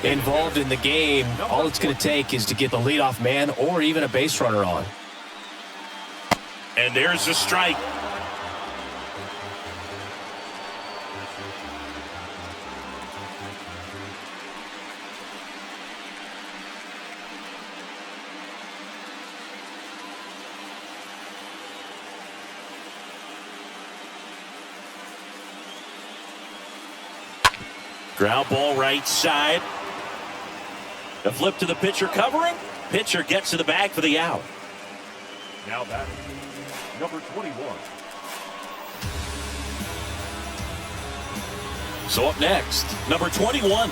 involved in the game. All it's going to take is to get the leadoff man or even a base runner on. And there's a strike. Ground ball right side. The flip to the pitcher covering. Pitcher gets to the bag for the out. Now batting, number 21. So up next, number 21.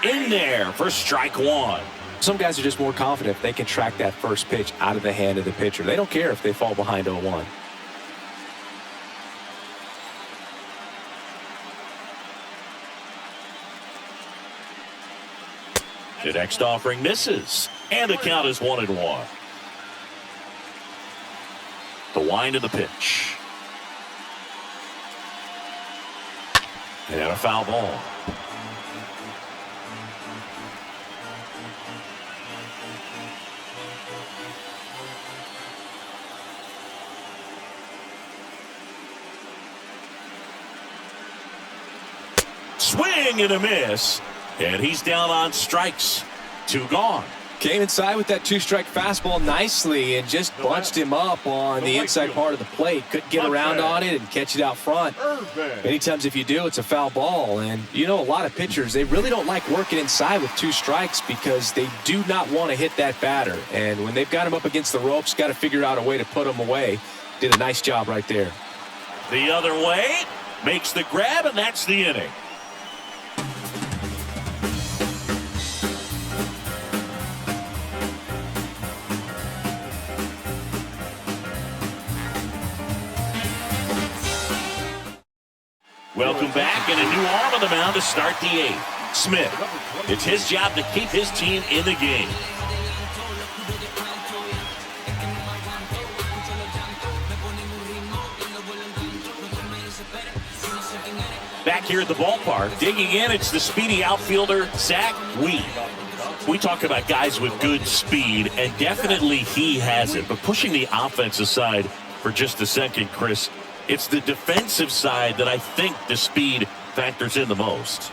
In there for strike 1. Some guys are just more confident if they can track that first pitch out of the hand of the pitcher. They don't care if they fall behind 0-1. The next offering misses, and the count is 1-1. The wind of the pitch. And a foul ball. Swing and a miss. And he's down on strikes. 2 gone. Came inside with that 2-strike fastball nicely and just bunched him up on the inside part of the plate. Couldn't get around on it and catch it out front. Many times if you do, it's a foul ball. And, you know, a lot of pitchers, they really don't like working inside with 2 strikes because they do not want to hit that batter. And when they've got him up against the ropes, got to figure out a way to put him away. Did a nice job right there. The other way, makes the grab, and that's the inning. Welcome back, and a new arm on the mound to start the 8th. Smith. It's his job to keep his team in the game. Back here at the ballpark, digging in, it's the speedy outfielder, Zach Weed. We talk about guys with good speed, and definitely he has it. But pushing the offense aside for just a second, Chris, it's the defensive side that I think the speed factors in the most.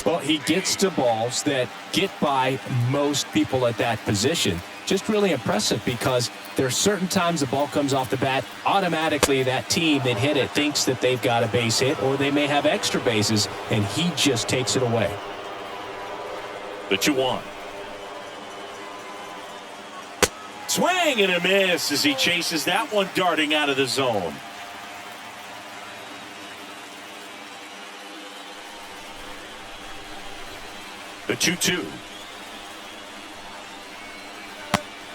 Well, he gets to balls that get by most people at that position. Just really impressive because there are certain times the ball comes off the bat, automatically that team that hit it thinks that they've got a base hit or they may have extra bases, and he just takes it away. The 2-1. Swing and a miss as he chases that one darting out of the zone. The 2-2.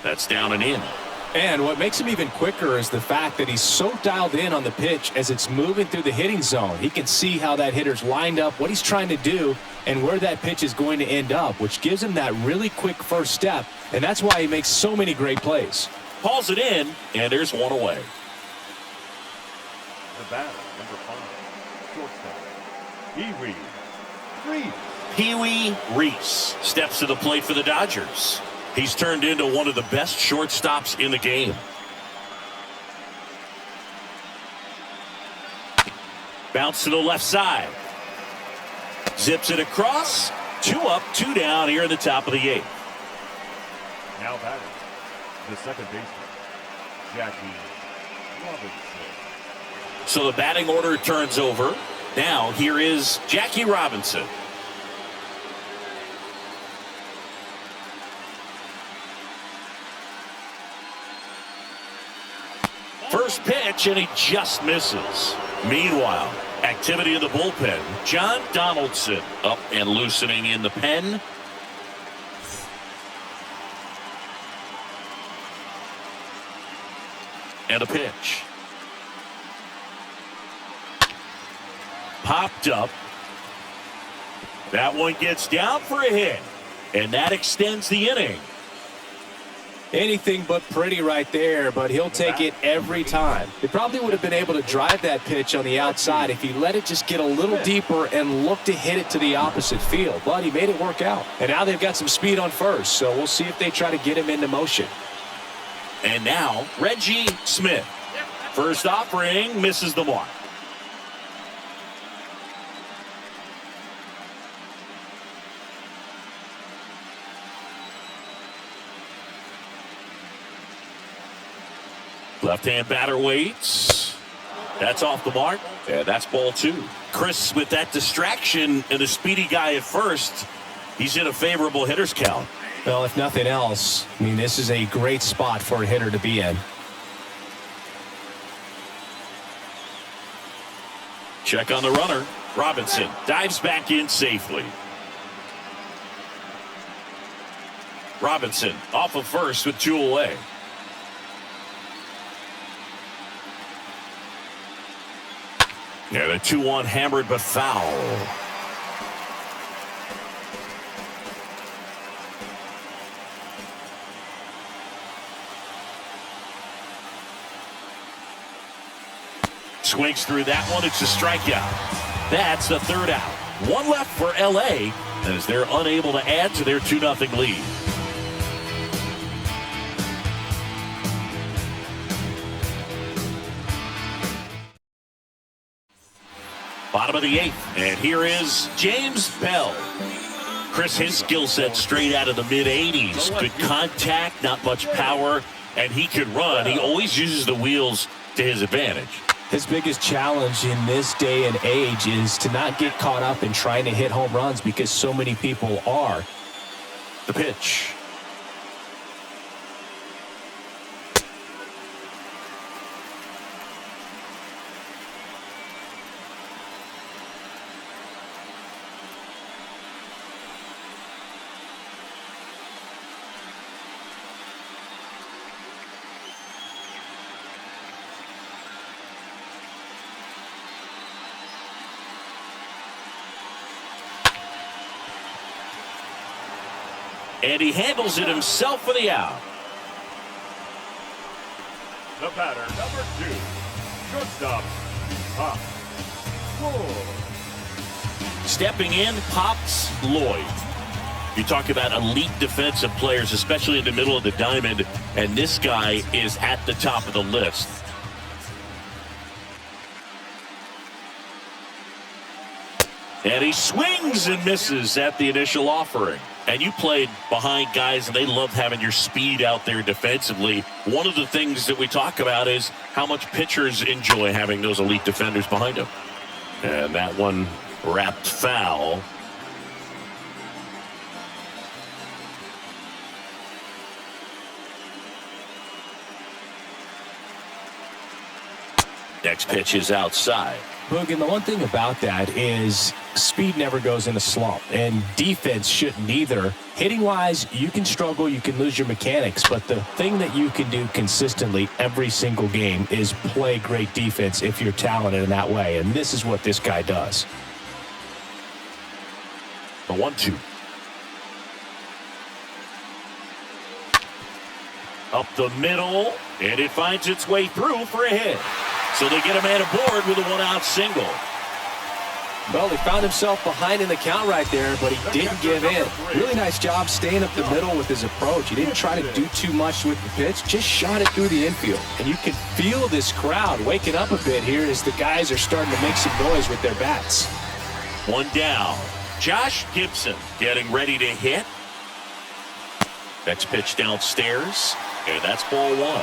That's down and in. And what makes him even quicker is the fact that he's so dialed in on the pitch as it's moving through the hitting zone. He can see how that hitter's lined up, what he's trying to do, and where that pitch is going to end up, which gives him that really quick first step, and that's why he makes so many great plays. Hauls it in, and there's one away. The batter, number 5, shortstop, Pee-wee Pee-wee Reese steps to the plate for the Dodgers. He's turned into one of the best shortstops in the game. Bounce to the left side. Zips it across. 2 up, 2 down here in the top of the 8th. Now batting, the second baseman, Jackie Robinson. So the batting order turns over. Now here is Jackie Robinson. First pitch, and he just misses. Meanwhile, activity in the bullpen. John Donaldson up and loosening in the pen. And a pitch. Popped up. That one gets down for a hit. And that extends the inning. Anything but pretty right there, but he'll take it every time. He probably would have been able to drive that pitch on the outside if he let it just get a little deeper and look to hit it to the opposite field, but he made it work out. And now they've got some speed on first, so we'll see if they try to get him into motion. And now, Reggie Smith. First offering, misses the mark. Left-hand batter waits. That's off the mark. Yeah, that's ball 2. Chris, with that distraction and the speedy guy at first, he's in a favorable hitter's count. Well, if nothing else, I mean, this is a great spot for a hitter to be in. Check on the runner. Robinson dives back in safely. Robinson off of first with 2 away. Yeah, the 2-1 hammered but foul. Swings through that one. It's a strikeout. That's the 3rd out. 1 left for L.A. as they're unable to add to their 2-0 lead. Bottom of the 8th, and here is James Bell. Chris, his skill set straight out of the mid-80s. Good contact, not much power, and he could run. He always uses the wheels to his advantage. His biggest challenge in this day and age is to not get caught up in trying to hit home runs because so many people are. The pitch. And he handles it himself for the out. The batter, number 2, shortstop, Pop Lloyd. Stepping in, Pops Lloyd. You talk about elite defensive players, especially in the middle of the diamond, and this guy is at the top of the list. And he swings and misses at the initial offering. And you played behind guys, and they love having your speed out there defensively. One of the things that we talk about is how much pitchers enjoy having those elite defenders behind them. And that one wrapped foul. Next pitch is outside. Boog, and the one thing about that is speed never goes in a slump, and defense shouldn't either. Hitting-wise, you can struggle, you can lose your mechanics, but the thing that you can do consistently every single game is play great defense if you're talented in that way, and this is what this guy does. The 1-2. Up the middle, and it finds its way through for a hit. So they get a man aboard with a one-out single. Well, he found himself behind in the count right there, but he didn't give in. Really nice job staying up the middle with his approach. He didn't try to do too much with the pitch, just shot it through the infield. And you can feel this crowd waking up a bit here as the guys are starting to make some noise with their bats. One down. Josh Gibson getting ready to hit. Next pitch downstairs, and that's ball 1.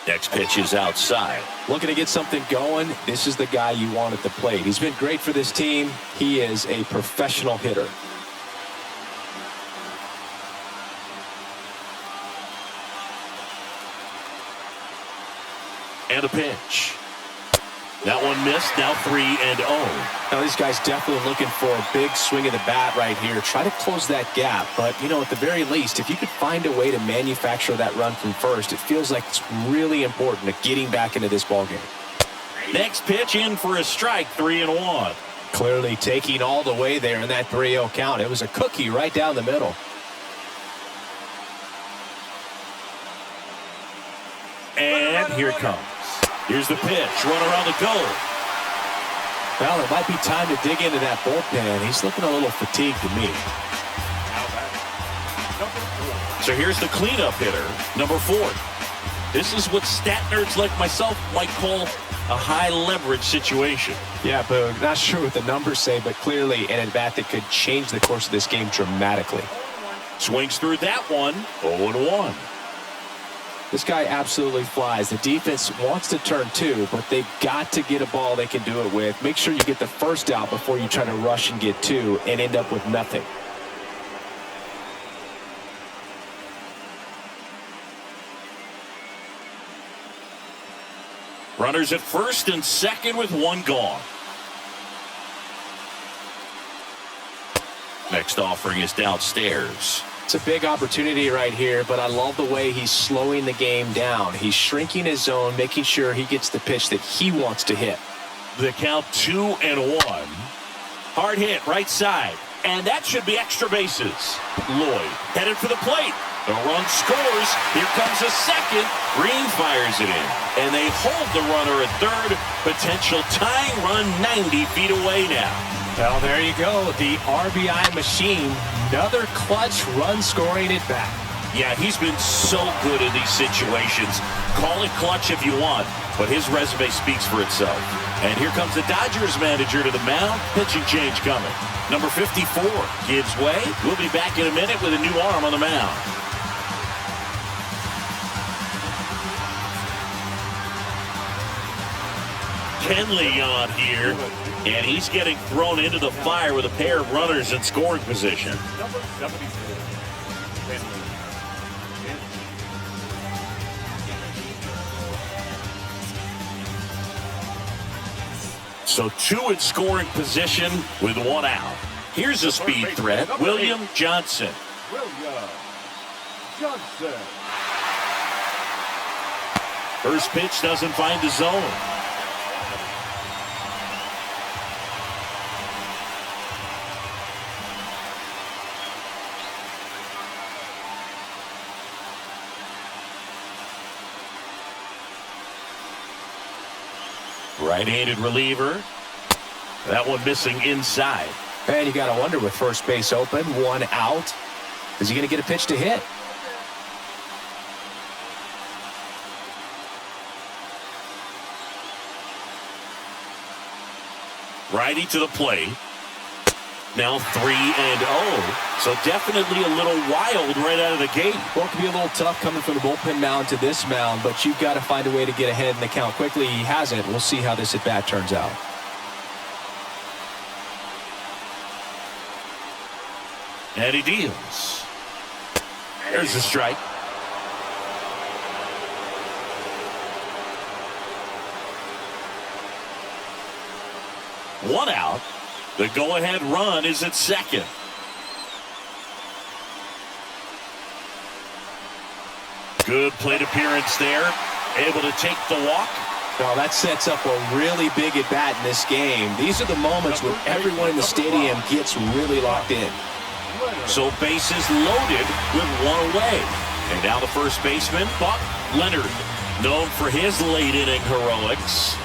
Next pitch is outside. Looking to get something going, this is the guy you want at the plate. He's been great for this team. He is a professional hitter. And a pitch. That one missed, now 3-0. Now, this guy's definitely looking for a big swing of the bat right here. Try to close that gap. But, you know, at the very least, if you could find a way to manufacture that run from first, it feels like it's really important to getting back into this ballgame. Next pitch in for a strike, 3-1. Clearly taking all the way there in that 3-0 count. It was a cookie right down the middle. And here it comes. Here's the pitch, run around the goal. Well, it might be time to dig into that bullpen. He's looking a little fatigued to me. So here's the cleanup hitter, number 4. This is what stat nerds like myself might call a high leverage situation. Yeah, but not sure what the numbers say, but clearly an at-bat that could change the course of this game dramatically. Swings through that one, 0-1. This guy absolutely flies. The defense wants to turn 2, but they've got to get a ball they can do it with. Make sure you get the first out before you try to rush and get 2 and end up with nothing. Runners at first and second with 1 gone. Next offering is downstairs. It's a big opportunity right here, but I love the way he's slowing the game down. He's shrinking his zone, making sure he gets the pitch that he wants to hit. The count 2-1. Hard hit right side, and that should be extra bases. Lloyd headed for the plate. The run scores. Here comes a second. Green fires it in, and they hold the runner at third. Potential tying run 90 feet away now. Well, there you go. The RBI machine. Another clutch run scoring at bat. Yeah, he's been so good in these situations. Call it clutch if you want, but his resume speaks for itself. And here comes the Dodgers manager to the mound. Pitching change coming. Number 54 gives way. We'll be back in a minute with a new arm on the mound. Kenley on here, and he's getting thrown into the fire with a pair of runners in scoring position. Number 74. Kenley. So 2 in scoring position with 1 out. Here's a speed threat, William Johnson. William Johnson. First pitch doesn't find the zone. Right-handed reliever. That one missing inside. And you got to wonder, with first base open, 1 out, is he going to get a pitch to hit? Righty to the plate. Now 3-0. So definitely a little wild right out of the gate. Well, it can be a little tough coming from the bullpen mound to this mound, but you've got to find a way to get ahead in the count quickly. He hasn't. We'll see how this at-bat turns out. And he deals. There's the strike. One out. The go-ahead run is at second. Good plate appearance there. Able to take the walk. Well, that sets up a really big at-bat in this game. These are the moments when everyone in the stadium gets really locked in. So bases loaded with 1 away. And now the first baseman, Buck Leonard, known for his late-inning heroics.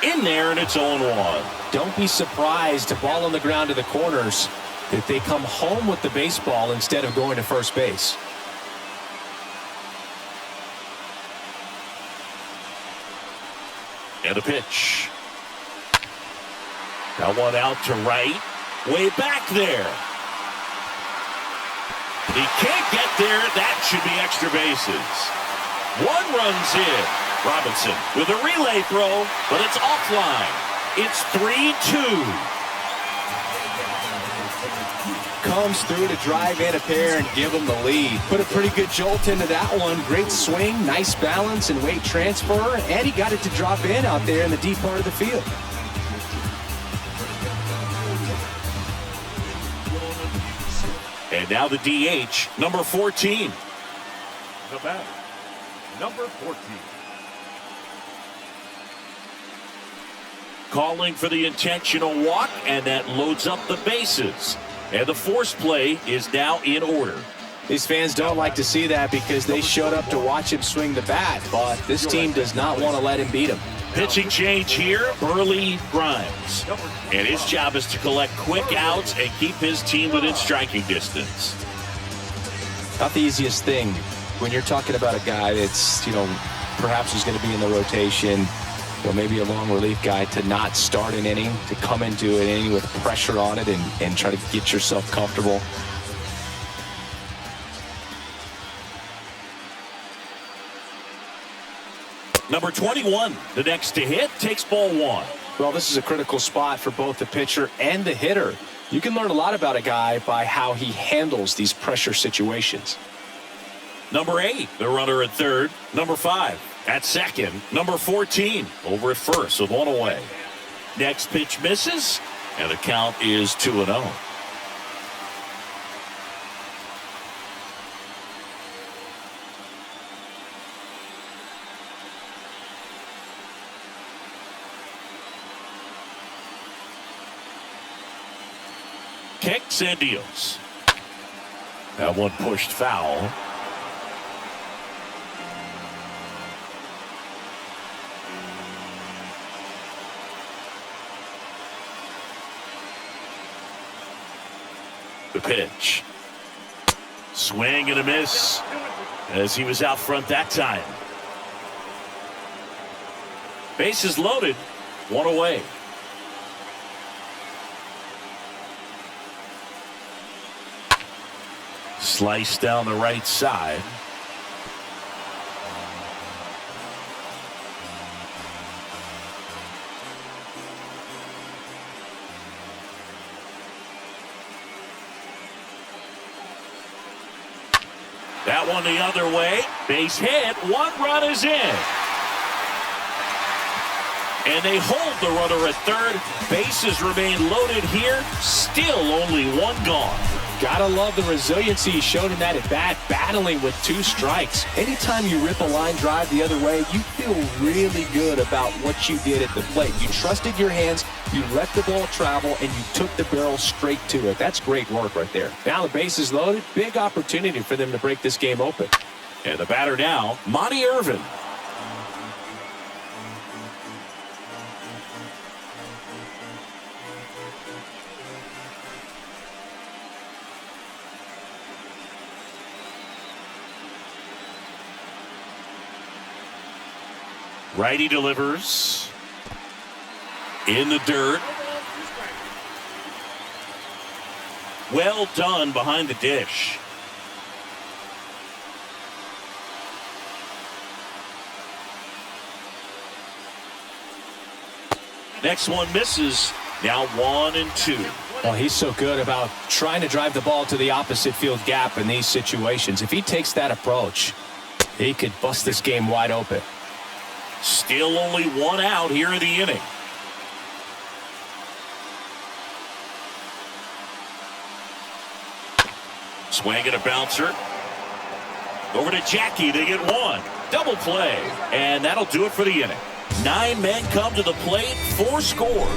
In there, and it's 0-1. Don't be surprised, a ball on the ground to the corners, that they come home with the baseball instead of going to first base. And a pitch. Now 1 out to right. Way back there. He can't get there. That should be extra bases. 1 runs in. Robinson with a relay throw, but it's offline. It's 3-2. Comes through to drive in a pair and give them the lead. Put a pretty good jolt into that one. Great swing, nice balance and weight transfer, and he got it to drop in out there in the deep part of the field. And now the DH, number 14. The batter, number 14. Calling for the intentional walk, and that loads up the bases. And the force play is now in order. These fans don't like to see that because they showed up to watch him swing the bat, but this team does not want to let him beat him. Pitching change here, Burley Grimes. And his job is to collect quick outs and keep his team within striking distance. Not the easiest thing when you're talking about a guy that's, perhaps is going to be in the rotation, or maybe a long relief guy, to not start an inning, to come into an inning with pressure on it and try to get yourself comfortable. Number 21, the next to hit, takes ball 1. Well, this is a critical spot for both the pitcher and the hitter. You can learn a lot about a guy by how he handles these pressure situations. Number 8, the runner at third. Number 5, at second. Number 14, over at first with 1 away. Next pitch misses, and the count is 2-0. Kicks and deals. That one pushed foul. The pitch. Swing and a miss as he was out front that time. Bases loaded, one away. Slice down the right side. That one the other way. Base hit. One run is in. And they hold the runner at third. Bases remain loaded here. Still only one gone. Gotta love the resiliency shown in that at bat, battling with 2 strikes. Anytime you rip a line drive the other way, you feel really good about what you did at the plate. You trusted your hands, you let the ball travel, and you took the barrel straight to it. That's great work right there. Now the base is loaded. Big opportunity for them to break this game open. And the batter now, Monty Irvin. Righty delivers. In the dirt. Well done behind the dish. Next one misses. Now 1-2. Well, he's so good about trying to drive the ball to the opposite field gap in these situations. If he takes that approach, he could bust this game wide open. Still only 1 out here in the inning. Swing and a bouncer. Over to Jackie. They get 1. Double play. And that'll do it for the inning. 9 men come to the plate. 4 score.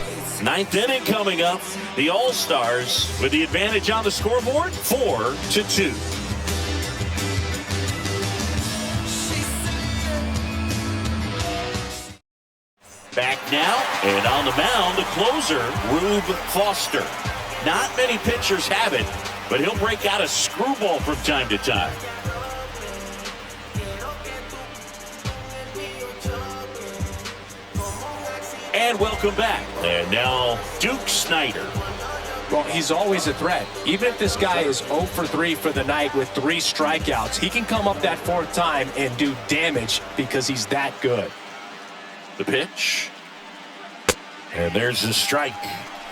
9th inning coming up. The All-Stars with the advantage on the scoreboard. 4-2. Back now, and on the mound, the closer, Rube Foster. Not many pitchers have it, but he'll break out a screwball from time to time. And welcome back. And now, Duke Snider. Well, he's always a threat. Even if this guy is 0 for 3 for the night with 3 strikeouts, he can come up that 4th time and do damage because he's that good. The pitch. And there's the strike.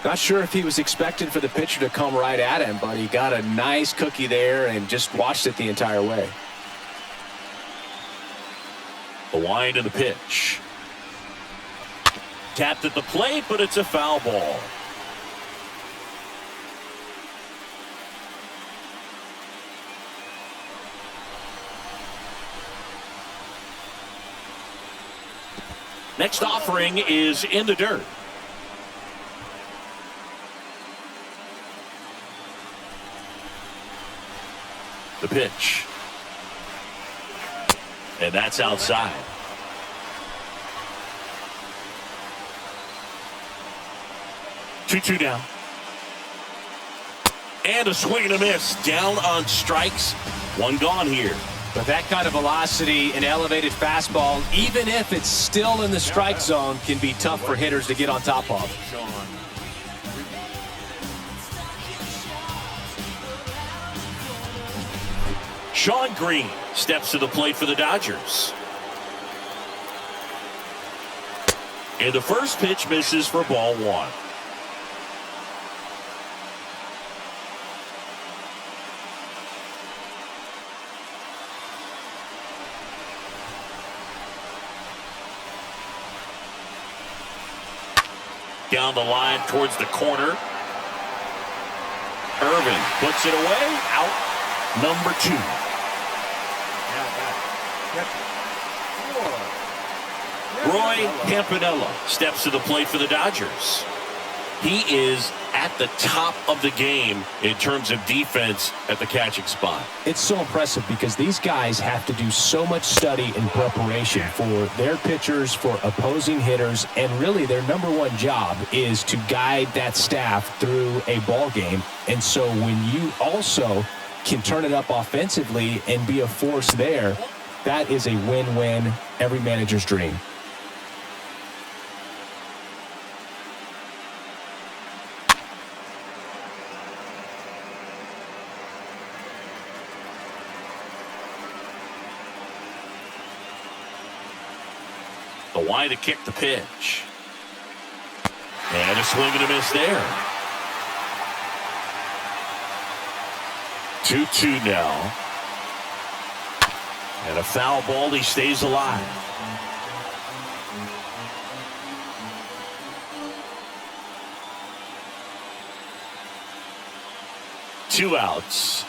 Not sure if he was expecting for the pitcher to come right at him, but he got a nice cookie there and just watched it the entire way. The wind and the pitch. Tapped at the plate, but it's a foul ball. Next offering is in the dirt. The pitch. And that's outside. Two down. And a swing and a miss. Down on strikes. 1 gone here. But that kind of velocity, an elevated fastball, even if it's still in the strike zone, can be tough for hitters to get on top of. Sean Green steps to the plate for the Dodgers. And the first pitch misses for ball 1. Down the line towards the corner. Irvin puts it away. Out number 2. Roy Campanella steps to the plate for the Dodgers. He is at the top of the game in terms of defense at the catching spot. It's so impressive because these guys have to do so much study and preparation for their pitchers, for opposing hitters, and really their number one job is to guide that staff through a ball game. And so when you also can turn it up offensively and be a force there, that is a win-win, every manager's dream. The wide to kick the pitch. And a swing and a miss there. 2-2 now. And a foul ball. He stays alive. Two outs.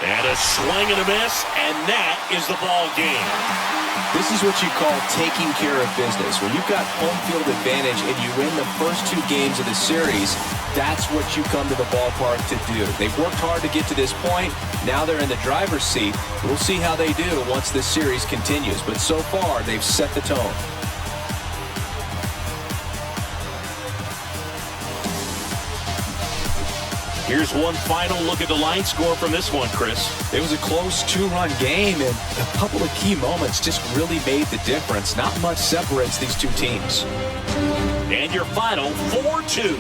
And a swing and a miss. And that is the ball game. This is what you call taking care of business. When you've got home field advantage and you win the first two games of the series, that's what you come to the ballpark to do. They've worked hard to get to this point. Now they're in the driver's seat. We'll see how they do once this series continues. But so far, they've set the tone. Here's one final look at the line score from this one, Chris. It was a close two-run game, and a couple of key moments just really made the difference. Not much separates these two teams. And your final 4-2.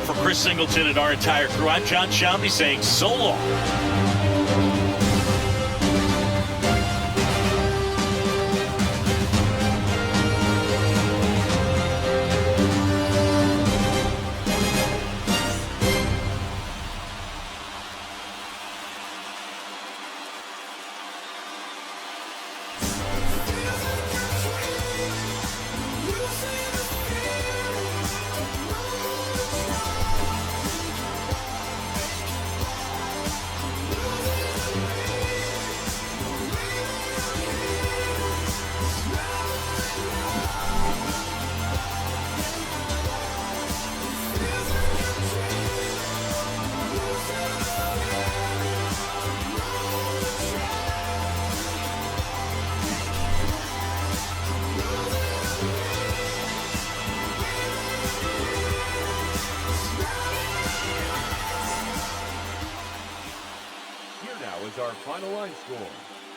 For Chris Singleton and our entire crew, I'm John Shambi saying so long. Is our final line score.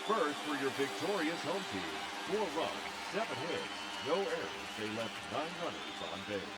First for your victorious home team. 4 runs, 7 hits, no errors. They left 9 runners on base.